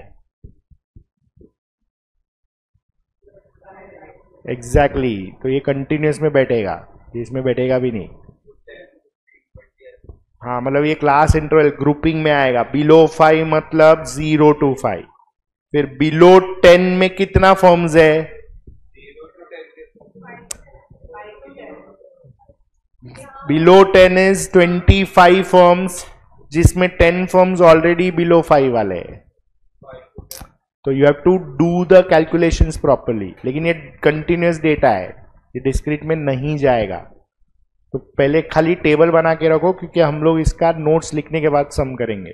एग्जैक्टली तो ये कंटिन्यूस में बैठेगा, इसमें बैठेगा भी नहीं। हाँ मतलब ये क्लास इंटरवल ग्रुपिंग में आएगा। बिलो 5 मतलब 0 to 5। फिर बिलो 10 में कितना फॉर्म्स है? बिलो 10 इज 25 फॉर्म्स, जिसमें 10 फॉर्म्स ऑलरेडी बिलो 5 वाले हैं। तो you have to do the calculations properly. लेकिन ये कंटिन्यूस डेटा है, ये डिस्क्रीट में नहीं जाएगा। तो पहले खाली टेबल बना के रखो, क्योंकि हम लोग इसका नोट्स लिखने के बाद सम करेंगे।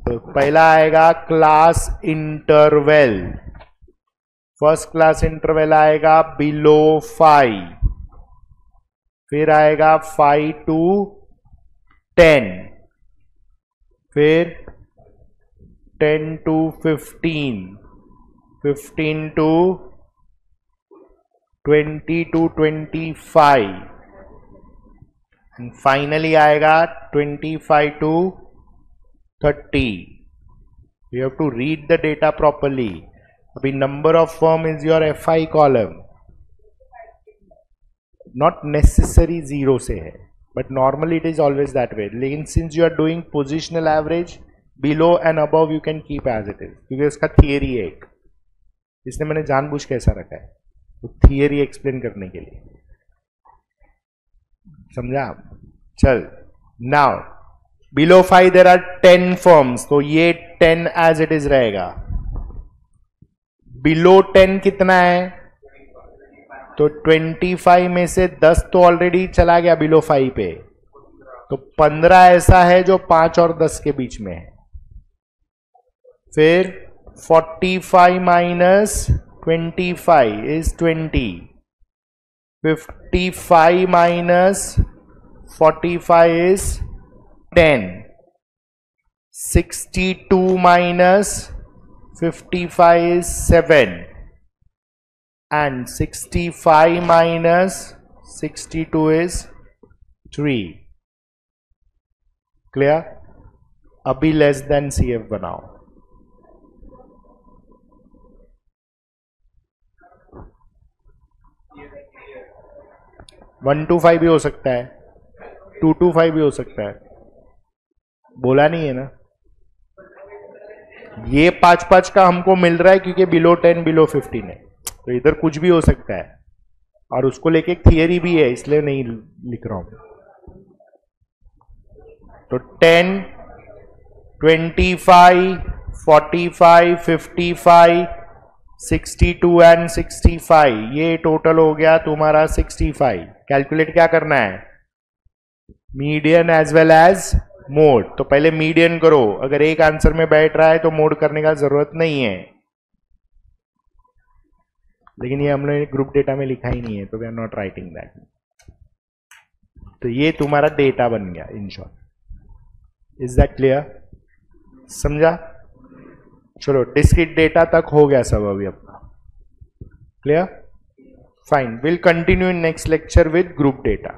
तो पहला आएगा class interval. First class interval आएगा बिलो 5, फिर आएगा 5 to 10, फिर 10 to 15, 15 to 20 to 25, and finally आएगा 25 to 30। You have to read the data properly. अभी number of firm is your FI column, not necessary zero से है, but normally it is always that way. लेकिन since you are doing positional average, below and above you can keep as it is, क्योंकि उसका theory है एक, इसने मैंने जानबूझ के ऐसा रखा है, तो थियरी एक्सप्लेन करने के लिए। समझा? चल now below 5 there are 10 firms, तो ये 10 एज इट इज रहेगा। बिलो 10 कितना है? तो 25 में से 10 तो ऑलरेडी चला गया बिलो 5 पे, तो 15 ऐसा है जो 5 और 10 के बीच में है। फिर 45 minus 25 is 20, 55 minus 45 is 10, 62 minus 55 is 7, and 65 minus 62 is 3। Clear? अभी लेस देन CF बनाओ। वन टू 5 भी हो सकता है, 2 to 5 भी हो सकता है, बोला नहीं है ना। ये 5-5 का हमको मिल रहा है क्योंकि बिलो 10 बिलो 15 है, तो इधर कुछ भी हो सकता है, और उसको लेके एक थियरी भी है, इसलिए नहीं लिख रहा हूं। तो 10, 25, 45, 55, 62 एंड 65, ये टोटल हो गया तुम्हारा 65। कैलकुलेट क्या करना है? Median as well as mode. तो पहले मीडियन करो, अगर एक आंसर में बैठ रहा है तो मोड करने का जरूरत नहीं है, लेकिन ये हमने ग्रुप डेटा में लिखा ही नहीं है, तो we are not writing that. तो ये तुम्हारा डेटा बन गया in short. Is that clear? समझा? चलो डिस्क्रीट डेटा तक हो गया सब अभी अपना। Clear? Fine, will continue in next lecture with group data.